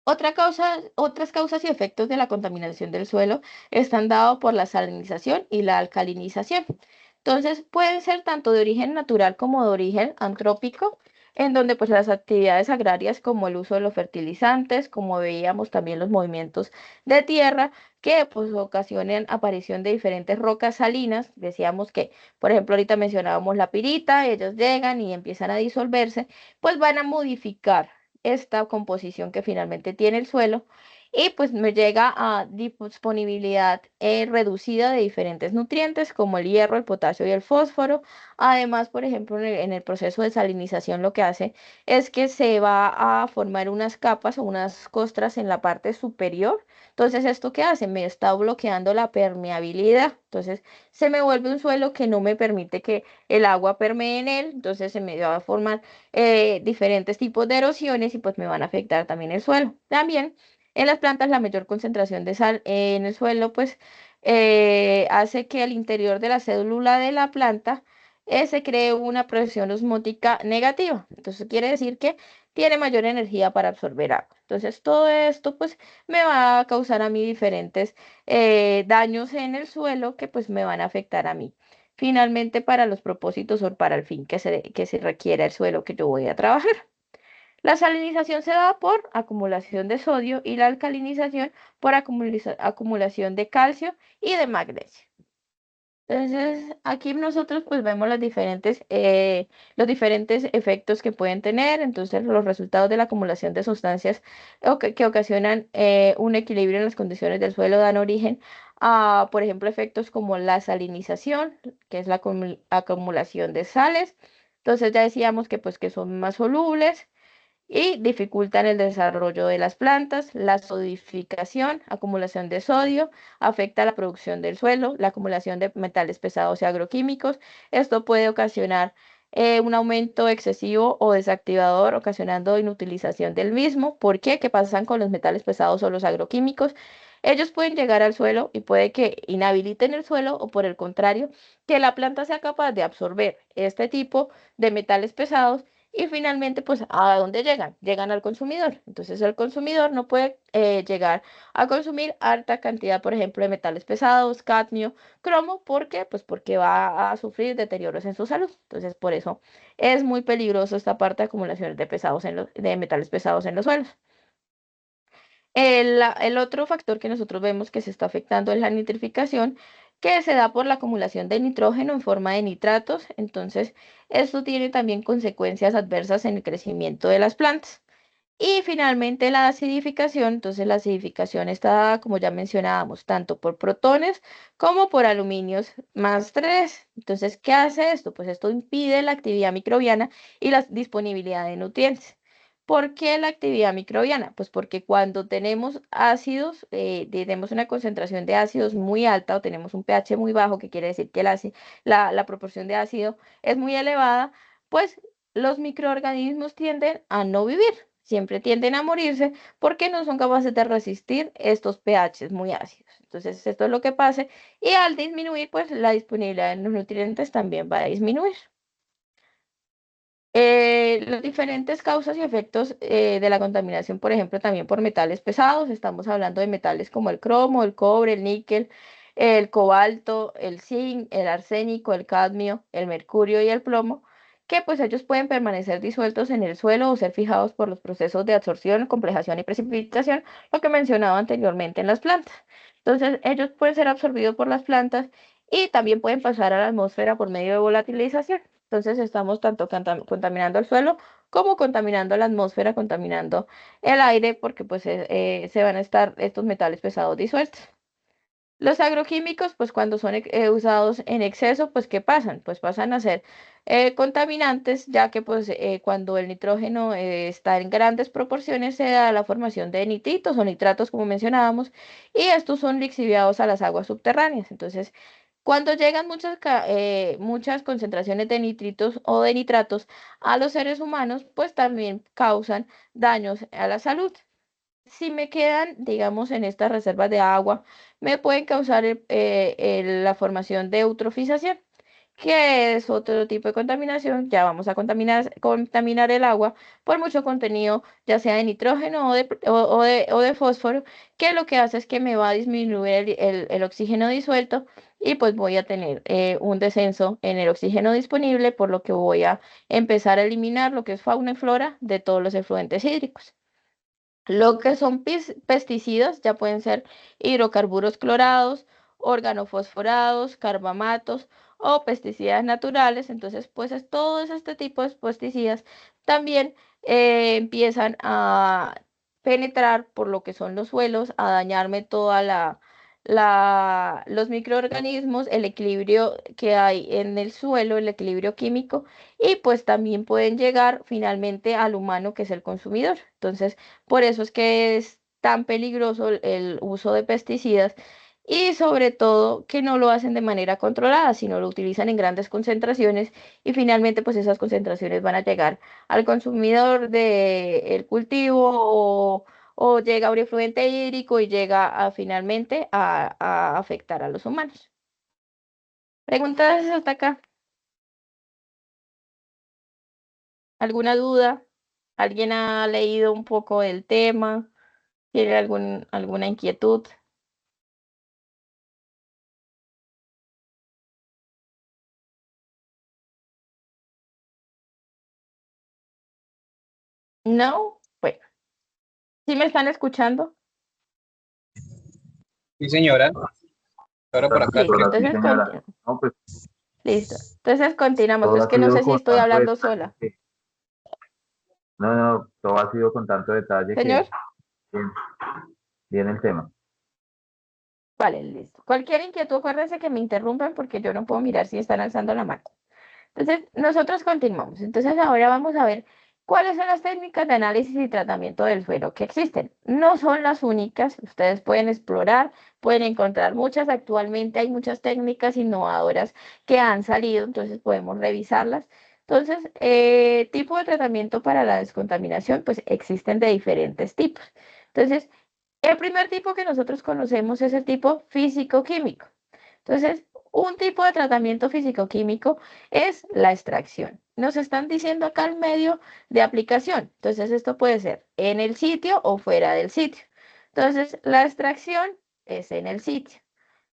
Otras causas y efectos de la contaminación del suelo están dados por la salinización y la alcalinización. Entonces, pueden ser tanto de origen natural como de origen antrópico, en donde pues las actividades agrarias como el uso de los fertilizantes, como veíamos también los movimientos de tierra, que pues ocasionan aparición de diferentes rocas salinas. Decíamos que, por ejemplo, ahorita mencionábamos la pirita, ellos llegan y empiezan a disolverse, pues van a modificar esta composición que finalmente tiene el suelo y pues me llega a disponibilidad reducida de diferentes nutrientes como el hierro, el potasio y el fósforo. Además, por ejemplo, en el proceso de salinización lo que hace es que se va a formar unas capas o unas costras en la parte superior. Entonces, ¿esto qué hace? Me está bloqueando la permeabilidad. Entonces, se me vuelve un suelo que no me permite que el agua permee en él. Entonces, se me va a formar diferentes tipos de erosiones y pues me van a afectar también el suelo. También en las plantas la mayor concentración de sal en el suelo pues hace que al interior de la célula de la planta se cree una presión osmótica negativa. Entonces quiere decir que tiene mayor energía para absorber agua. Entonces todo esto pues me va a causar a mí diferentes daños en el suelo que pues me van a afectar a mí. Finalmente, para los propósitos o para el fin que se requiera el suelo que yo voy a trabajar. La salinización se da por acumulación de sodio y la alcalinización por acumulación de calcio y de magnesio. Entonces, aquí nosotros pues vemos los diferentes efectos que pueden tener. Entonces, los resultados de la acumulación de sustancias que ocasionan un equilibrio en las condiciones del suelo dan origen a, por ejemplo, efectos como la salinización, que es la acumulación de sales. Entonces, ya decíamos que pues que son más solubles y dificultan el desarrollo de las plantas. La sodificación, acumulación de sodio, afecta la producción del suelo, la acumulación de metales pesados y agroquímicos. Esto puede ocasionar un aumento excesivo o desactivador, ocasionando inutilización del mismo. ¿Por qué? ¿Qué pasan con los metales pesados o los agroquímicos? Ellos pueden llegar al suelo y puede que inhabiliten el suelo o por el contrario, que la planta sea capaz de absorber este tipo de metales pesados y finalmente, pues, ¿a dónde llegan? Llegan al consumidor. Entonces, el consumidor no puede llegar a consumir alta cantidad, por ejemplo, de metales pesados, cadmio, cromo. ¿Por qué? Pues porque va a sufrir deterioros en su salud. Entonces, por eso es muy peligroso esta parte de acumulación de metales pesados en los suelos. El otro factor que nosotros vemos que se está afectando es la nitrificación, que se da por la acumulación de nitrógeno en forma de nitratos. Entonces, esto tiene también consecuencias adversas en el crecimiento de las plantas. Y finalmente la acidificación. Entonces, la acidificación está dada, como ya mencionábamos, tanto por protones como por aluminios más 3. Entonces, ¿qué hace esto? Pues esto impide la actividad microbiana y la disponibilidad de nutrientes. ¿Por qué la actividad microbiana? Pues porque cuando tenemos ácidos, tenemos una concentración de ácidos muy alta o tenemos un pH muy bajo, que quiere decir que la proporción de ácido es muy elevada, pues los microorganismos tienden a no vivir, siempre tienden a morirse porque no son capaces de resistir estos pHs muy ácidos. Entonces, esto es lo que pasa y al disminuir, pues la disponibilidad de los nutrientes también va a disminuir. Las diferentes causas y efectos de la contaminación, por ejemplo, también por metales pesados. Estamos hablando de metales como el cromo, el cobre, el níquel, el cobalto, el zinc, el arsénico, el cadmio, el mercurio y el plomo, que pues ellos pueden permanecer disueltos en el suelo o ser fijados por los procesos de absorción, complejación y precipitación, lo que mencionaba anteriormente en las plantas. Entonces, ellos pueden ser absorbidos por las plantas y también pueden pasar a la atmósfera por medio de volatilización. Entonces estamos tanto contaminando el suelo como contaminando la atmósfera, contaminando el aire, porque pues se van a estar estos metales pesados disueltos. Los agroquímicos, pues cuando son usados en exceso, pues ¿qué pasan? Pues pasan a ser contaminantes, ya que pues cuando el nitrógeno está en grandes proporciones se da la formación de nitritos o nitratos, como mencionábamos, y estos son lixiviados a las aguas subterráneas. Entonces, Cuando llegan muchas concentraciones de nitritos o de nitratos a los seres humanos, pues también causan daños a la salud. Si me quedan, digamos, en estas reservas de agua, me pueden causar la formación de eutrofización, que es otro tipo de contaminación. Ya vamos a contaminar el agua por mucho contenido, ya sea de nitrógeno o de fósforo, que lo que hace es que me va a disminuir el oxígeno disuelto y pues voy a tener un descenso en el oxígeno disponible, por lo que voy a empezar a eliminar lo que es fauna y flora de todos los efluentes hídricos. Lo que son pesticidas ya pueden ser hidrocarburos clorados, organofosforados, carbamatos o pesticidas naturales. Entonces, pues todos este tipo de pesticidas también empiezan a penetrar por lo que son los suelos, a dañarme toda los microorganismos, el equilibrio que hay en el suelo, el equilibrio químico, y pues también pueden llegar finalmente al humano, que es el consumidor. Entonces, por eso es que es tan peligroso el uso de pesticidas, y sobre todo que no lo hacen de manera controlada, sino lo utilizan en grandes concentraciones, y finalmente pues esas concentraciones van a llegar al consumidor del cultivo, o llega a un efluente hídrico y llega finalmente a afectar a los humanos. ¿Preguntas hasta acá? ¿Alguna duda? ¿Alguien ha leído un poco del tema? ¿Tiene alguna inquietud? ¿No? Bueno, ¿sí me están escuchando? Sí, señora. Ahora por acá. Listo, Doctora, sí, entonces señora. No, pues listo. Entonces continuamos. todo Es ha que no sido sé si con estoy tanto hablando detalle sola. que, no, no, todo ha sido con tanto detalle Señor, que bien, bien el tema. vale, listo. Cualquier inquietud, acuérdense que me interrumpan porque yo no puedo mirar si están alzando la mano. Entonces, nosotros continuamos. Entonces, ahora vamos a ver cuáles son las técnicas de análisis y tratamiento del suelo que existen. No son las únicas, ustedes pueden explorar, pueden encontrar muchas. Actualmente hay muchas técnicas innovadoras que han salido, entonces podemos revisarlas. Entonces, tipo de tratamiento para la descontaminación, pues existen de diferentes tipos. Entonces, el primer tipo que nosotros conocemos es el tipo físico-químico. Entonces, un tipo de tratamiento físico-químico es la extracción. Nos están diciendo acá el medio de aplicación. Entonces, esto puede ser en el sitio o fuera del sitio. Entonces, la extracción es en el sitio.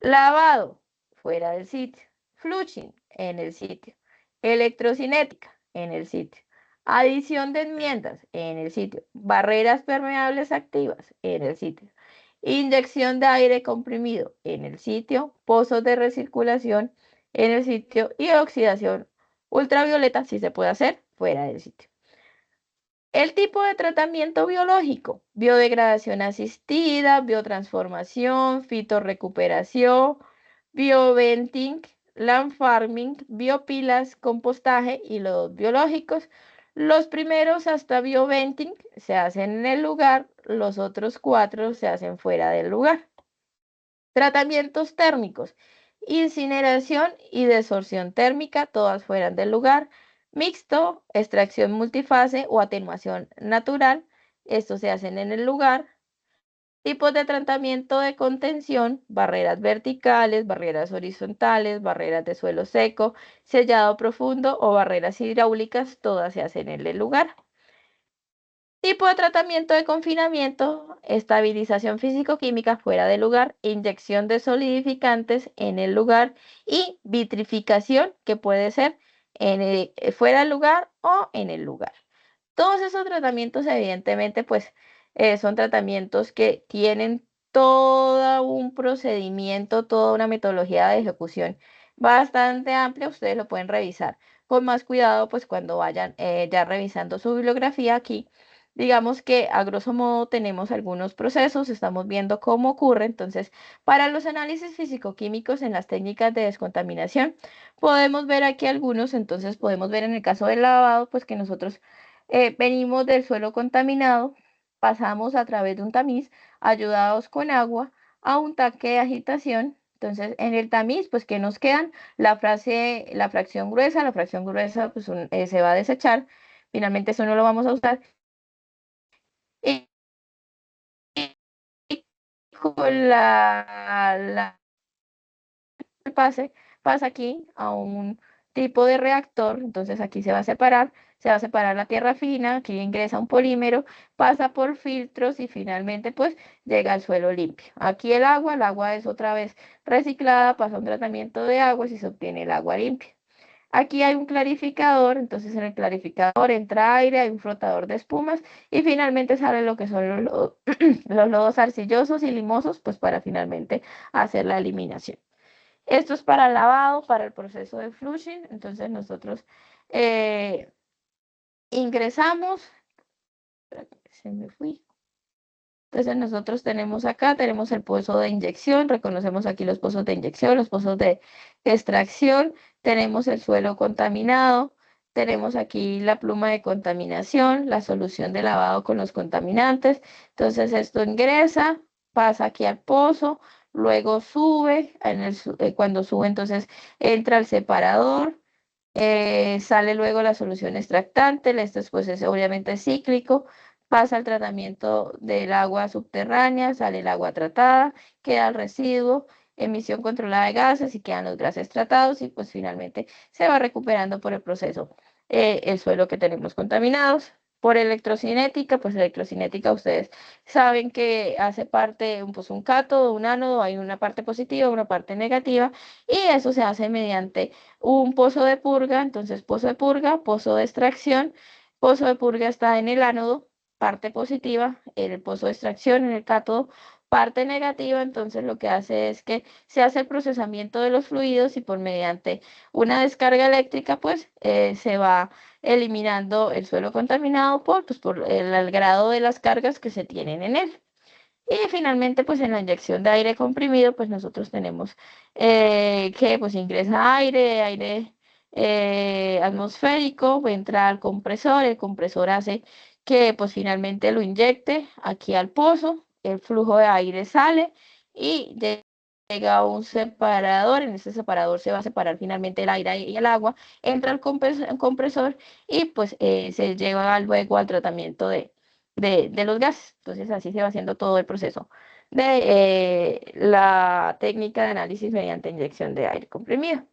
Lavado, fuera del sitio. Flushing, en el sitio. Electrocinética, en el sitio. Adición de enmiendas, en el sitio. Barreras permeables activas, en el sitio. Inyección de aire comprimido, en el sitio. Pozos de recirculación, en el sitio. Y oxidación ultravioleta, si se puede hacer, fuera del sitio. El tipo de tratamiento biológico: biodegradación asistida, biotransformación, fitorrecuperación, bioventing, land farming, biopilas, compostaje y lodos biológicos. Los primeros, hasta bioventing, se hacen en el lugar, los otros 4 se hacen fuera del lugar. Tratamientos térmicos: incineración y desorción térmica, todas fuera del lugar. Mixto, extracción multifase o atenuación natural, estos se hacen en el lugar. Tipos de tratamiento de contención: barreras verticales, barreras horizontales, barreras de suelo seco, sellado profundo o barreras hidráulicas, todas se hacen en el lugar. Tipo de tratamiento de confinamiento: estabilización físico-química fuera del lugar, inyección de solidificantes en el lugar, y vitrificación, que puede ser fuera del lugar o en el lugar. Todos esos tratamientos, evidentemente, pues son tratamientos que tienen todo un procedimiento, toda una metodología de ejecución bastante amplia. Ustedes lo pueden revisar con más cuidado, pues cuando vayan ya revisando su bibliografía aquí. Digamos que a grosso modo tenemos algunos procesos, estamos viendo cómo ocurre. Entonces, para los análisis físico-químicos en las técnicas de descontaminación, podemos ver aquí algunos. Entonces, podemos ver en el caso del lavado, pues que nosotros venimos del suelo contaminado, pasamos a través de un tamiz, ayudados con agua, a un tanque de agitación. Entonces, en el tamiz, pues, ¿qué nos quedan? La fracción gruesa, pues, se va a desechar. Finalmente, eso no lo vamos a usar. Y con el pasa aquí a un tipo de reactor, entonces aquí se va a separar la tierra fina, aquí ingresa un polímero, pasa por filtros y finalmente pues llega al suelo limpio. Aquí el agua es otra vez reciclada, pasa un tratamiento de aguas y se obtiene el agua limpia. Aquí hay un clarificador, entonces en el clarificador entra aire, hay un flotador de espumas y finalmente sale lo que son los lodos arcillosos y limosos, pues para finalmente hacer la eliminación. Esto es para el lavado, para el proceso de flushing. Entonces nosotros ingresamos, se me fui. Entonces nosotros tenemos el pozo de inyección, reconocemos aquí los pozos de inyección, los pozos de extracción, tenemos el suelo contaminado, tenemos aquí la pluma de contaminación, la solución de lavado con los contaminantes. Entonces esto ingresa, pasa aquí al pozo, luego sube, cuando sube entonces entra al separador. Sale luego la solución extractante, esto pues es obviamente cíclico, pasa al tratamiento del agua subterránea, sale el agua tratada, queda el residuo, emisión controlada de gases y quedan los gases tratados y pues finalmente se va recuperando por el proceso el suelo que tenemos contaminados. Por electrocinética, pues electrocinética ustedes saben que hace parte pues, un cátodo, un ánodo, hay una parte positiva, una parte negativa y eso se hace mediante un pozo de purga, entonces pozo de extracción, pozo de purga está en el ánodo, parte positiva, el pozo de extracción en el cátodo, parte negativa, entonces lo que hace es que se hace el procesamiento de los fluidos y por mediante una descarga eléctrica, pues se va eliminando el suelo contaminado por el grado de las cargas que se tienen en él. Y finalmente, pues en la inyección de aire comprimido, pues nosotros tenemos que pues ingresa aire atmosférico, entra al compresor, el compresor hace que pues finalmente lo inyecte aquí al pozo, el flujo de aire sale y llega a un separador, en ese separador se va a separar finalmente el aire y el agua, entra al compresor y pues se lleva luego al tratamiento de los gases. Entonces así se va haciendo todo el proceso de la técnica de análisis mediante inyección de aire comprimido.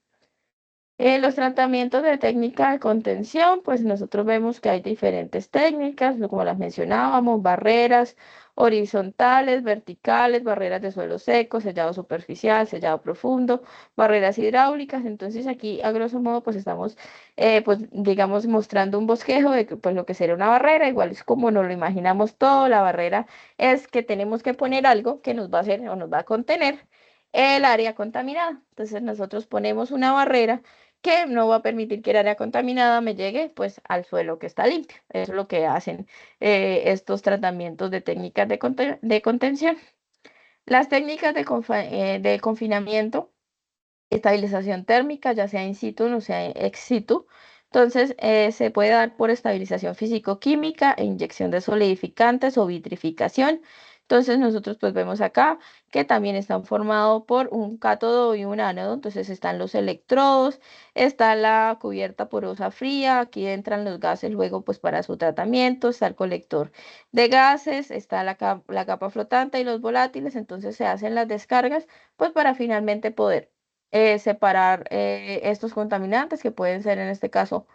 En los tratamientos de técnica de contención, pues nosotros vemos que hay diferentes técnicas, como las mencionábamos, barreras horizontales, verticales, barreras de suelo seco, sellado superficial, sellado profundo, barreras hidráulicas. Entonces aquí, a grosso modo, pues estamos, pues digamos, mostrando un bosquejo de pues, lo que sería una barrera, igual es como nos lo imaginamos todo, la barrera es que tenemos que poner algo que nos va a hacer o nos va a contener el área contaminada. Entonces nosotros ponemos una barrera que no va a permitir que el área contaminada me llegue pues al suelo que está limpio. Eso es lo que hacen estos tratamientos de técnicas de contención. Las técnicas de confinamiento, estabilización térmica, ya sea in situ o sea ex situ. Entonces, se puede dar por estabilización físico-química e inyección de solidificantes o vitrificación. Entonces, nosotros pues vemos acá que también están formados por un cátodo y un ánodo. Entonces, están los electrodos, está la cubierta porosa fría, aquí entran los gases luego pues para su tratamiento, está el colector de gases, está la capa flotante y los volátiles. Entonces, se hacen las descargas pues para finalmente poder separar estos contaminantes que pueden ser en este caso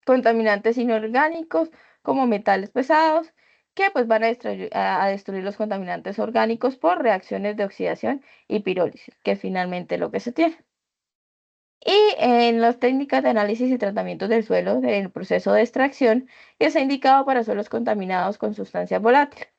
contaminantes inorgánicos como metales pesados que pues van a destruir los contaminantes orgánicos por reacciones de oxidación y pirólisis, que es finalmente lo que se tiene. Y en las técnicas de análisis y tratamientos del suelo, del proceso de extracción, está indicado para suelos contaminados con sustancias volátiles.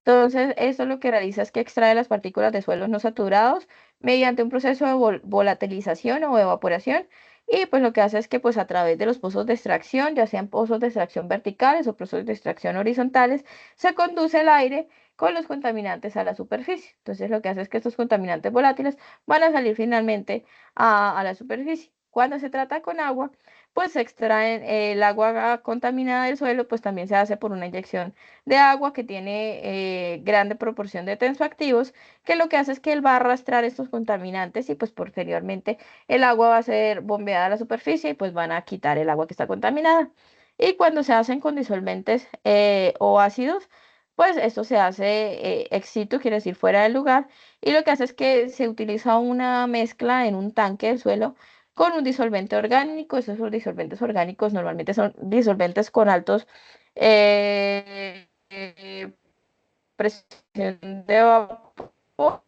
Entonces, esto lo que realiza es que extrae las partículas de suelos no saturados mediante un proceso de volatilización o evaporación. Y pues lo que hace es que pues a través de los pozos de extracción, ya sean pozos de extracción verticales o pozos de extracción horizontales, se conduce el aire con los contaminantes a la superficie. Entonces, lo que hace es que estos contaminantes volátiles van a salir finalmente a la superficie. Cuando se trata con agua, pues se extraen el agua contaminada del suelo, pues también se hace por una inyección de agua que tiene grande proporción de tensoactivos, que lo que hace es que él va a arrastrar estos contaminantes y pues posteriormente el agua va a ser bombeada a la superficie y pues van a quitar el agua que está contaminada. Y cuando se hacen con disolventes o ácidos, pues esto se hace ex situ, quiere decir fuera del lugar, y lo que hace es que se utiliza una mezcla en un tanque del suelo con un disolvente orgánico. Esos son disolventes orgánicos normalmente son disolventes con altos presión de vapor,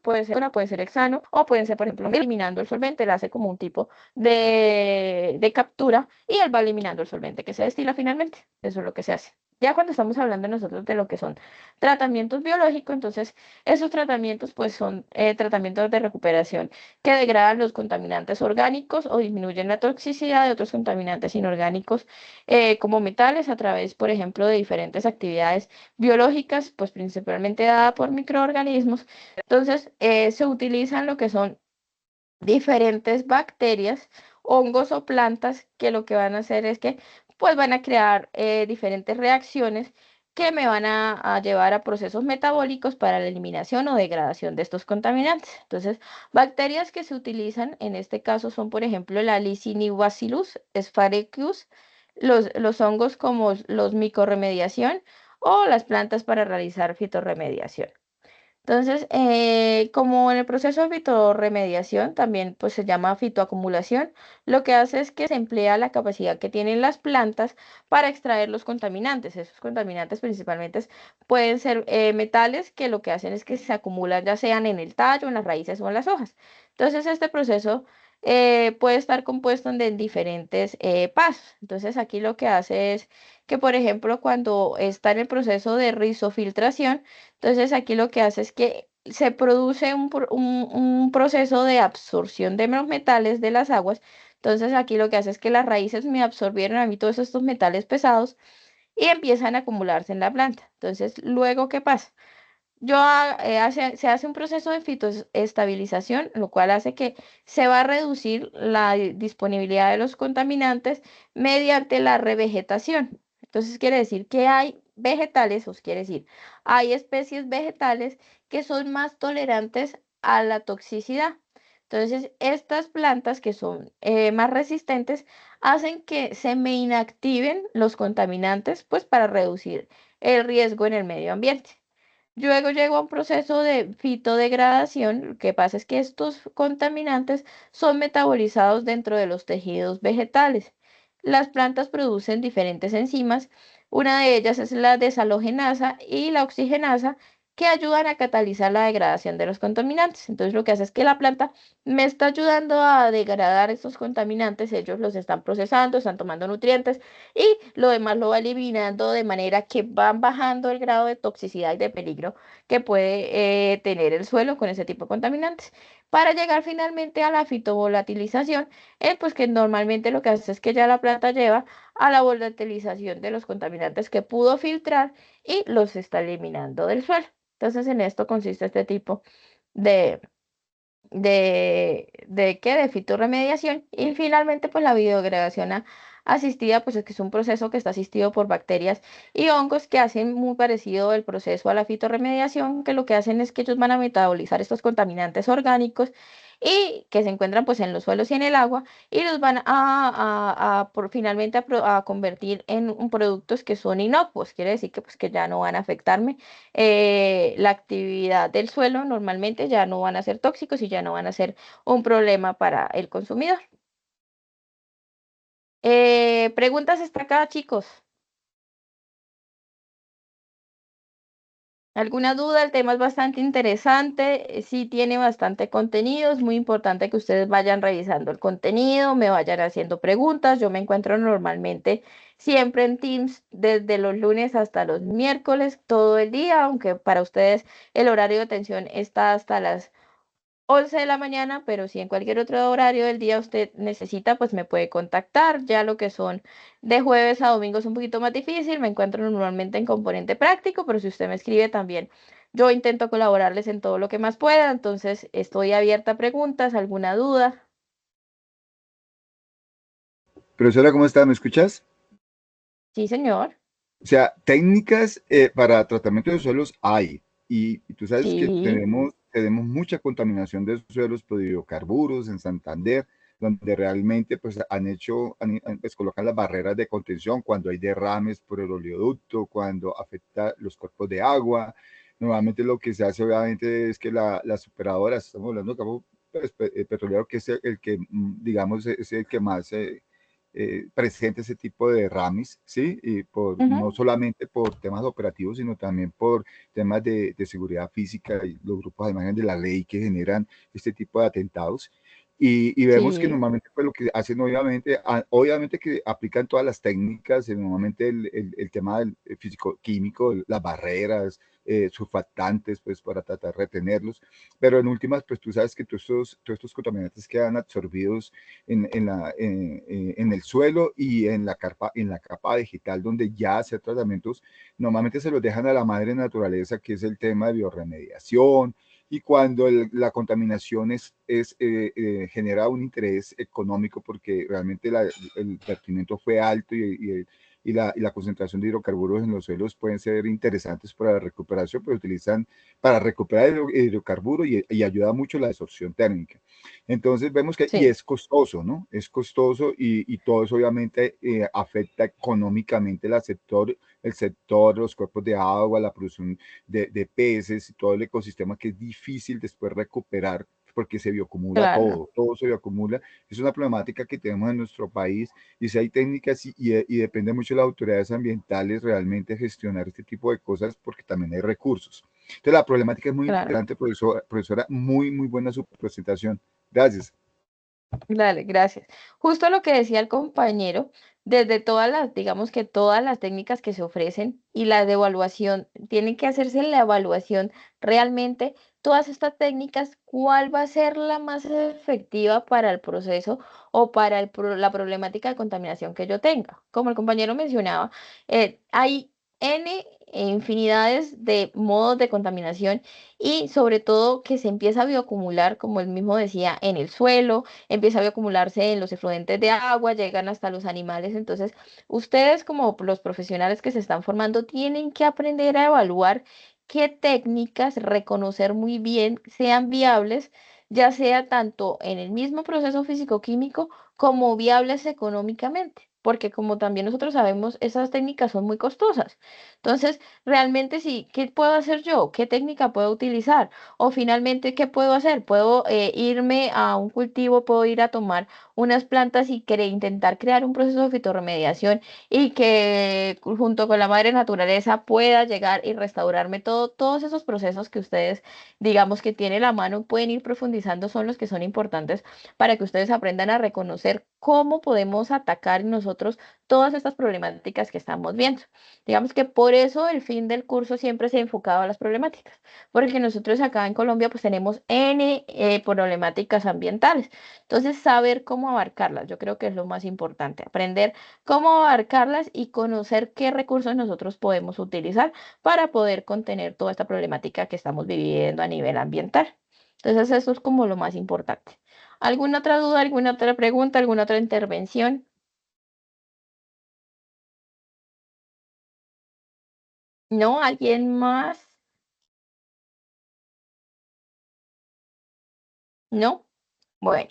puede ser hexano, o pueden ser, por ejemplo, eliminando el solvente, él hace como un tipo de captura y él va eliminando el solvente que se destila finalmente. Eso es lo que se hace. Ya cuando estamos hablando nosotros de lo que son tratamientos biológicos, entonces esos tratamientos pues son tratamientos de recuperación que degradan los contaminantes orgánicos o disminuyen la toxicidad de otros contaminantes inorgánicos como metales a través, por ejemplo, de diferentes actividades biológicas, pues principalmente dada por microorganismos. Entonces, se utilizan lo que son diferentes bacterias, hongos o plantas que lo que van a hacer es que pues van a crear diferentes reacciones que me van a llevar a procesos metabólicos para la eliminación o degradación de estos contaminantes. Entonces, bacterias que se utilizan en este caso son, por ejemplo, la Licinibacillus sphaerecus, los hongos como los micorremediación o las plantas para realizar fitorremediación. Entonces, como en el proceso de fitorremediación también pues se llama fitoacumulación, lo que hace es que se emplea la capacidad que tienen las plantas para extraer los contaminantes. Esos contaminantes principalmente pueden ser metales que lo que hacen es que se acumulan ya sean en el tallo, en las raíces o en las hojas. Entonces, este proceso puede estar compuesto de diferentes pasos. Entonces, aquí lo que hace es que, por ejemplo, cuando está en el proceso de rizofiltración, entonces aquí lo que hace es que se produce un proceso de absorción de los metales de las aguas. Entonces aquí lo que hace es que las raíces me absorbieron a mí todos estos metales pesados y empiezan a acumularse en la planta. Entonces, luego, ¿qué pasa? Se hace un proceso de fitoestabilización, lo cual hace que se va a reducir la disponibilidad de los contaminantes mediante la revegetación. Entonces quiere decir que hay vegetales, os quiere decir, hay especies vegetales que son más tolerantes a la toxicidad. Entonces, estas plantas que son más resistentes hacen que se me inactiven los contaminantes, pues para reducir el riesgo en el medio ambiente. Luego llegó a un proceso de fitodegradación. Lo que pasa es que estos contaminantes son metabolizados dentro de los tejidos vegetales. Las plantas producen diferentes enzimas. Una de ellas es la desalogenasa y la oxigenasa, que ayudan a catalizar la degradación de los contaminantes. Entonces, lo que hace es que la planta me está ayudando a degradar estos contaminantes. Ellos los están procesando, están tomando nutrientes y lo demás lo va eliminando de manera que van bajando el grado de toxicidad y de peligro que puede tener el suelo con ese tipo de contaminantes. Para llegar finalmente a la fitovolatilización, pues que normalmente lo que hace es que ya la planta lleva a la volatilización de los contaminantes que pudo filtrar y los está eliminando del suelo. Entonces, en esto consiste este tipo de, de fitorremediación. Y finalmente, pues la biodegradación asistida, pues es que es un proceso que está asistido por bacterias y hongos que hacen muy parecido el proceso a la fitorremediación, que lo que hacen es que ellos van a metabolizar estos contaminantes orgánicos y que se encuentran pues en los suelos y en el agua y los van finalmente a convertir en productos que son inocuos. Quiere decir que pues que ya no van a afectarme la actividad del suelo, normalmente ya no van a ser tóxicos y ya no van a ser un problema para el consumidor. Preguntas hasta acá, chicos. ¿Alguna duda? El tema es bastante interesante, sí tiene bastante contenido, es muy importante que ustedes vayan revisando el contenido, me vayan haciendo preguntas. Yo me encuentro normalmente siempre en Teams desde los lunes hasta los miércoles, todo el día, aunque para ustedes el horario de atención está hasta las 11 de la mañana, pero si en cualquier otro horario del día usted necesita, pues me puede contactar. Ya lo que son de jueves a domingo es un poquito más difícil, me encuentro normalmente en componente práctico, pero si usted me escribe también, yo intento colaborarles en todo lo que más pueda, entonces estoy abierta a preguntas, alguna duda. Profesora, ¿cómo está? ¿Me escuchas? Sí, señor. O sea, técnicas para tratamiento de suelos hay, y tú sabes que Sí, tenemos mucha contaminación de suelos por hidrocarburos en Santander, donde realmente pues pues colocan las barreras de contención cuando hay derrames por el oleoducto, cuando afecta los cuerpos de agua. Normalmente lo que se hace obviamente es que las superadoras, estamos hablando de campo pues, petrolero, que es el que, digamos, es el que más presente ese tipo de derrames, ¿sí? Y no ujú, solamente por temas operativos, sino también por temas de seguridad física y los grupos al margen de la ley que generan este tipo de atentados. Y vemos que sí, normalmente pues, lo que hacen obviamente, obviamente que aplican todas las técnicas, normalmente el tema del físico-químico, las barreras, surfactantes, pues para tratar de retenerlos, pero en últimas, pues tú sabes que todos estos contaminantes quedan absorbidos en el suelo y en la capa vegetal donde ya hace tratamientos, normalmente se los dejan a la madre naturaleza, que es el tema de bioremediación, y cuando la contaminación genera un interés económico porque realmente el vertimiento fue alto y la concentración de hidrocarburos en los suelos pueden ser interesantes para la recuperación, pero utilizan para recuperar el hidrocarburo y ayuda mucho la absorción térmica. Entonces vemos que, y sí, es costoso, ¿no? Es costoso y todo eso obviamente afecta económicamente el sector, los cuerpos de agua, la producción de peces y todo el ecosistema que es difícil después recuperar porque se bioacumula claro. todo se bioacumula. Es una problemática que tenemos en nuestro país y si hay técnicas y depende mucho de las autoridades ambientales realmente gestionar este tipo de cosas porque también hay recursos. Entonces la problemática es muy Claro. interesante, profesora, muy, muy buena su presentación. Gracias. Dale, gracias. Justo lo que decía el compañero, desde todas las, digamos que todas las técnicas que se ofrecen y la de evaluación, tienen que hacerse la evaluación realmente, todas estas técnicas, cuál va a ser la más efectiva para el proceso o para la problemática de contaminación que yo tenga. Como el compañero mencionaba, hay N infinidades de modos de contaminación y sobre todo que se empieza a bioacumular, como él mismo decía, en el suelo empieza a acumularse en los efluentes de agua, llegan hasta los animales. Entonces, ustedes como los profesionales que se están formando tienen que aprender a evaluar qué técnicas, reconocer muy bien, sean viables, ya sea tanto en el mismo proceso físico-químico como viables económicamente. Porque como también nosotros sabemos, esas técnicas son muy costosas. Entonces, realmente sí, ¿qué puedo hacer yo? ¿Qué técnica puedo utilizar? O finalmente, ¿qué puedo hacer? Puedo irme a un cultivo, puedo ir a tomar unas plantas y intentar crear un proceso de fitorremediación y que junto con la madre naturaleza pueda llegar y restaurarme todos esos procesos que ustedes, digamos que tienen la mano, pueden ir profundizando, son los que son importantes para que ustedes aprendan a reconocer cómo podemos atacar nosotros todas estas problemáticas que estamos viendo. Digamos que por eso el fin del curso siempre se ha enfocado a las problemáticas porque nosotros acá en Colombia pues tenemos N problemáticas ambientales. Entonces, saber cómo abarcarlas, yo creo que es lo más importante, aprender cómo abarcarlas y conocer qué recursos nosotros podemos utilizar para poder contener toda esta problemática que estamos viviendo a nivel ambiental. Entonces, eso es como lo más importante. ¿Alguna otra duda, alguna otra pregunta, alguna otra intervención? ¿No? ¿Alguien más? ¿No? Bueno.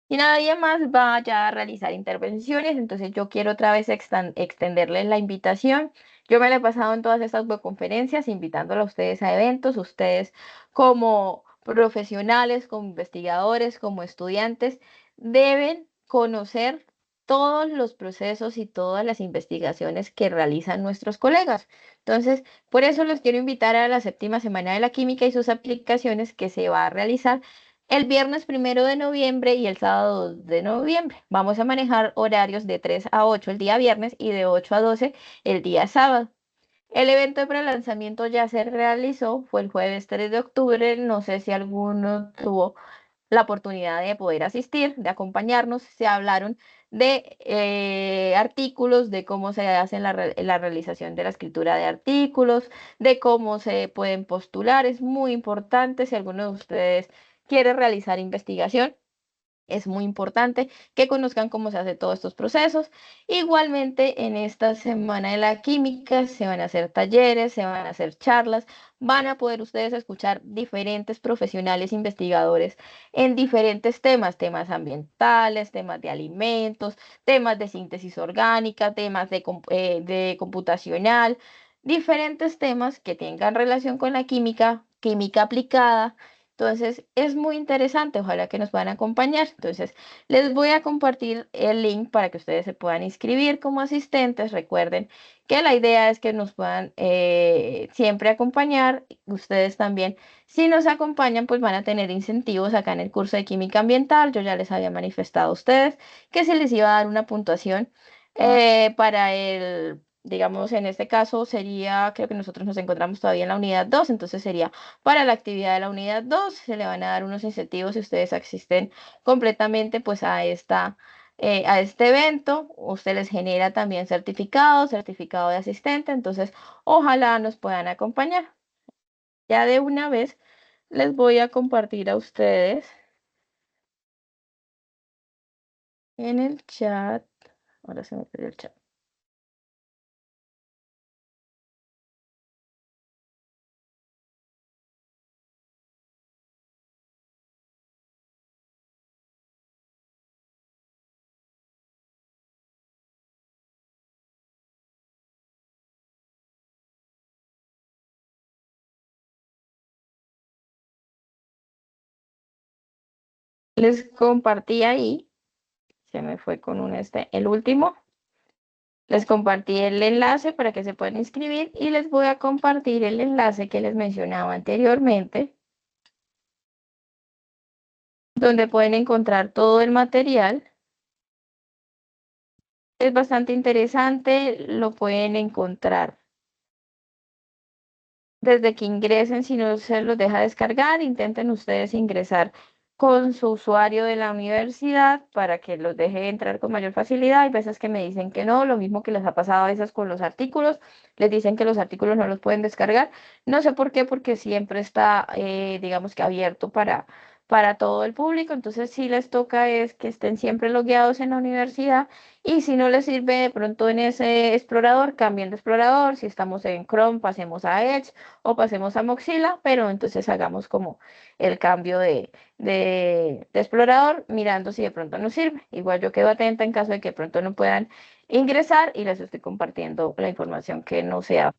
Si nadie más va ya a realizar intervenciones, entonces yo quiero otra vez extenderles la invitación. Yo me la he pasado en todas estas webconferencias invitándola a ustedes a eventos, ustedes como profesionales, como investigadores, como estudiantes, deben conocer todos los procesos y todas las investigaciones que realizan nuestros colegas. Entonces, por eso los quiero invitar a la séptima semana de la química y sus aplicaciones que se va a realizar el viernes 1 de noviembre y el sábado 2 de noviembre. Vamos a manejar horarios de 3 a 8 el día viernes y de 8 a 12 el día sábado. El evento de prelanzamiento ya se realizó, fue el jueves 3 de octubre. No sé si alguno tuvo la oportunidad de poder asistir, de acompañarnos. Se hablaron de artículos, de cómo se hace la realización de la escritura de artículos, de cómo se pueden postular. Es muy importante si alguno de ustedes quiere realizar investigación. Es muy importante que conozcan cómo se hace todos estos procesos. Igualmente, en esta semana de la química se van a hacer talleres, se van a hacer charlas, van a poder ustedes escuchar diferentes profesionales investigadores en diferentes temas, temas ambientales, temas de alimentos, temas de síntesis orgánica, temas de computacional, diferentes temas que tengan relación con la química, química aplicada. Entonces, es muy interesante, ojalá que nos puedan acompañar. Entonces, les voy a compartir el link para que ustedes se puedan inscribir como asistentes. Recuerden que la idea es que nos puedan siempre acompañar. Ustedes también, si nos acompañan, pues van a tener incentivos acá en el curso de química ambiental. Yo ya les había manifestado a ustedes que se les iba a dar una puntuación para el... Digamos, en este caso sería, creo que nosotros nos encontramos todavía en la unidad 2, entonces sería para la actividad de la unidad 2 se le van a dar unos incentivos si ustedes asisten completamente pues a este evento. Usted les genera también certificado de asistente, entonces ojalá nos puedan acompañar. Ya de una vez les voy a compartir a ustedes en el chat. Ahora se me perdió el chat. Les compartí ahí, se me fue con el último. Les compartí el enlace para que se puedan inscribir y les voy a compartir el enlace que les mencionaba anteriormente, donde pueden encontrar todo el material. Es bastante interesante, lo pueden encontrar desde que ingresen. Si no se los deja descargar, intenten ustedes ingresar con su usuario de la universidad para que los deje entrar con mayor facilidad. Hay veces que me dicen que no, lo mismo que les ha pasado a veces con los artículos, les dicen que los artículos no los pueden descargar. No sé por qué, porque siempre está, digamos que abierto para todo el público. Entonces, sí les toca es que estén siempre logueados en la universidad. Y si no les sirve de pronto en ese explorador, cambien de explorador. Si estamos en Chrome, pasemos a Edge o pasemos a Mozilla, pero entonces hagamos como el cambio de explorador mirando si de pronto nos sirve. Igual yo quedo atenta en caso de que de pronto no puedan ingresar y les estoy compartiendo la información que no sea.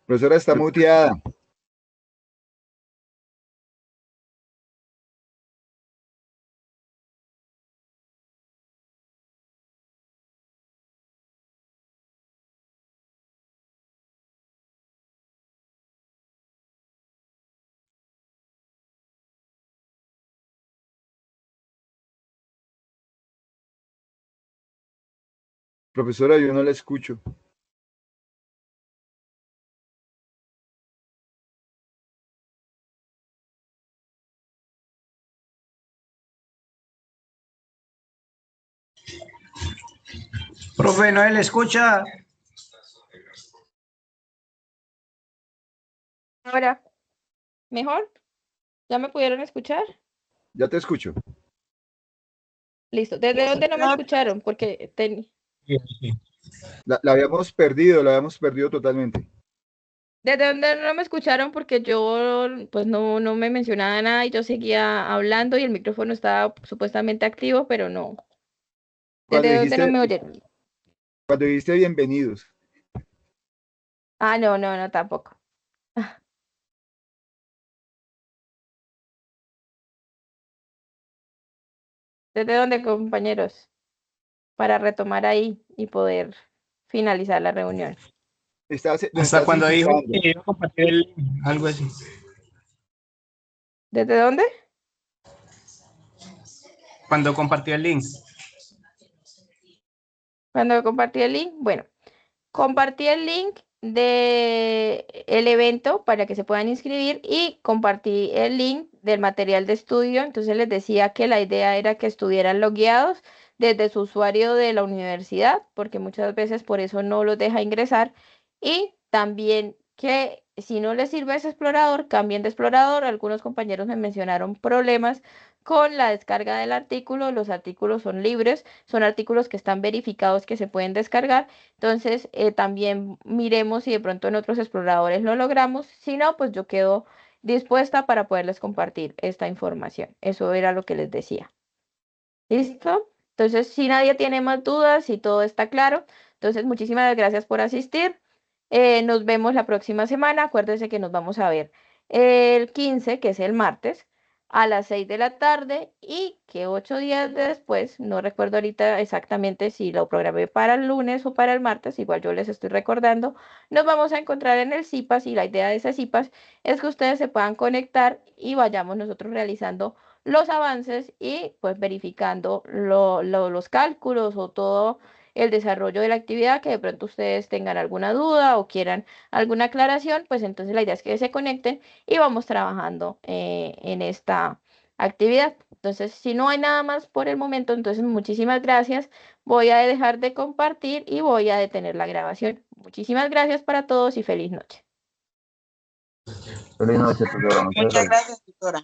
Profesora está muteada. Profesora, yo no la escucho. Profe, ¿no él escucha? Ahora, ¿mejor? ¿Ya me pudieron escuchar? Ya te escucho. Listo. ¿Desde dónde no me escucharon? Porque La habíamos perdido totalmente. ¿desde dónde no me escucharon? Porque yo pues no me mencionaba nada y yo seguía hablando y el micrófono estaba supuestamente activo, pero no. Cuando ¿Desde dónde no dijiste, me oyeron? cuando dijiste bienvenidos. Ah, no, tampoco. ¿Desde dónde, compañeros? Para retomar ahí y poder finalizar la reunión. Hasta cuando dijo que iba a compartir el link, algo así. ¿Desde dónde? Cuando compartió el link. Cuando compartí el link, bueno, compartí el link del evento para que se puedan inscribir y compartí el link del material de estudio. Entonces les decía que la idea era que estuvieran logueados desde su usuario de la universidad, porque muchas veces por eso no los deja ingresar. Y también que si no les sirve ese explorador, cambien de explorador. Algunos compañeros me mencionaron problemas con la descarga del artículo. Los artículos son libres, son artículos que están verificados que se pueden descargar. Entonces, también miremos si de pronto en otros exploradores lo logramos. Si no, pues yo quedo dispuesta para poderles compartir esta información. Eso era lo que les decía. ¿Listo? Entonces, si nadie tiene más dudas, si todo está claro, entonces muchísimas gracias por asistir. Nos vemos la próxima semana. Acuérdense que nos vamos a ver el 15, que es el martes, a las 6 de la tarde y que 8 días después, no recuerdo ahorita exactamente si lo programé para el lunes o para el martes, igual yo les estoy recordando, nos vamos a encontrar en el CIPAS y la idea de ese CIPAS es que ustedes se puedan conectar y vayamos nosotros realizando los avances y pues verificando los cálculos o todo el desarrollo de la actividad, que de pronto ustedes tengan alguna duda o quieran alguna aclaración, pues entonces la idea es que se conecten y vamos trabajando en esta actividad. Entonces, si no hay nada más por el momento, entonces muchísimas gracias. Voy a dejar de compartir y voy a detener la grabación. Muchísimas gracias para todos y feliz noche. Feliz noche, tutora. Muchas Muchas gracias. gracias, tutora.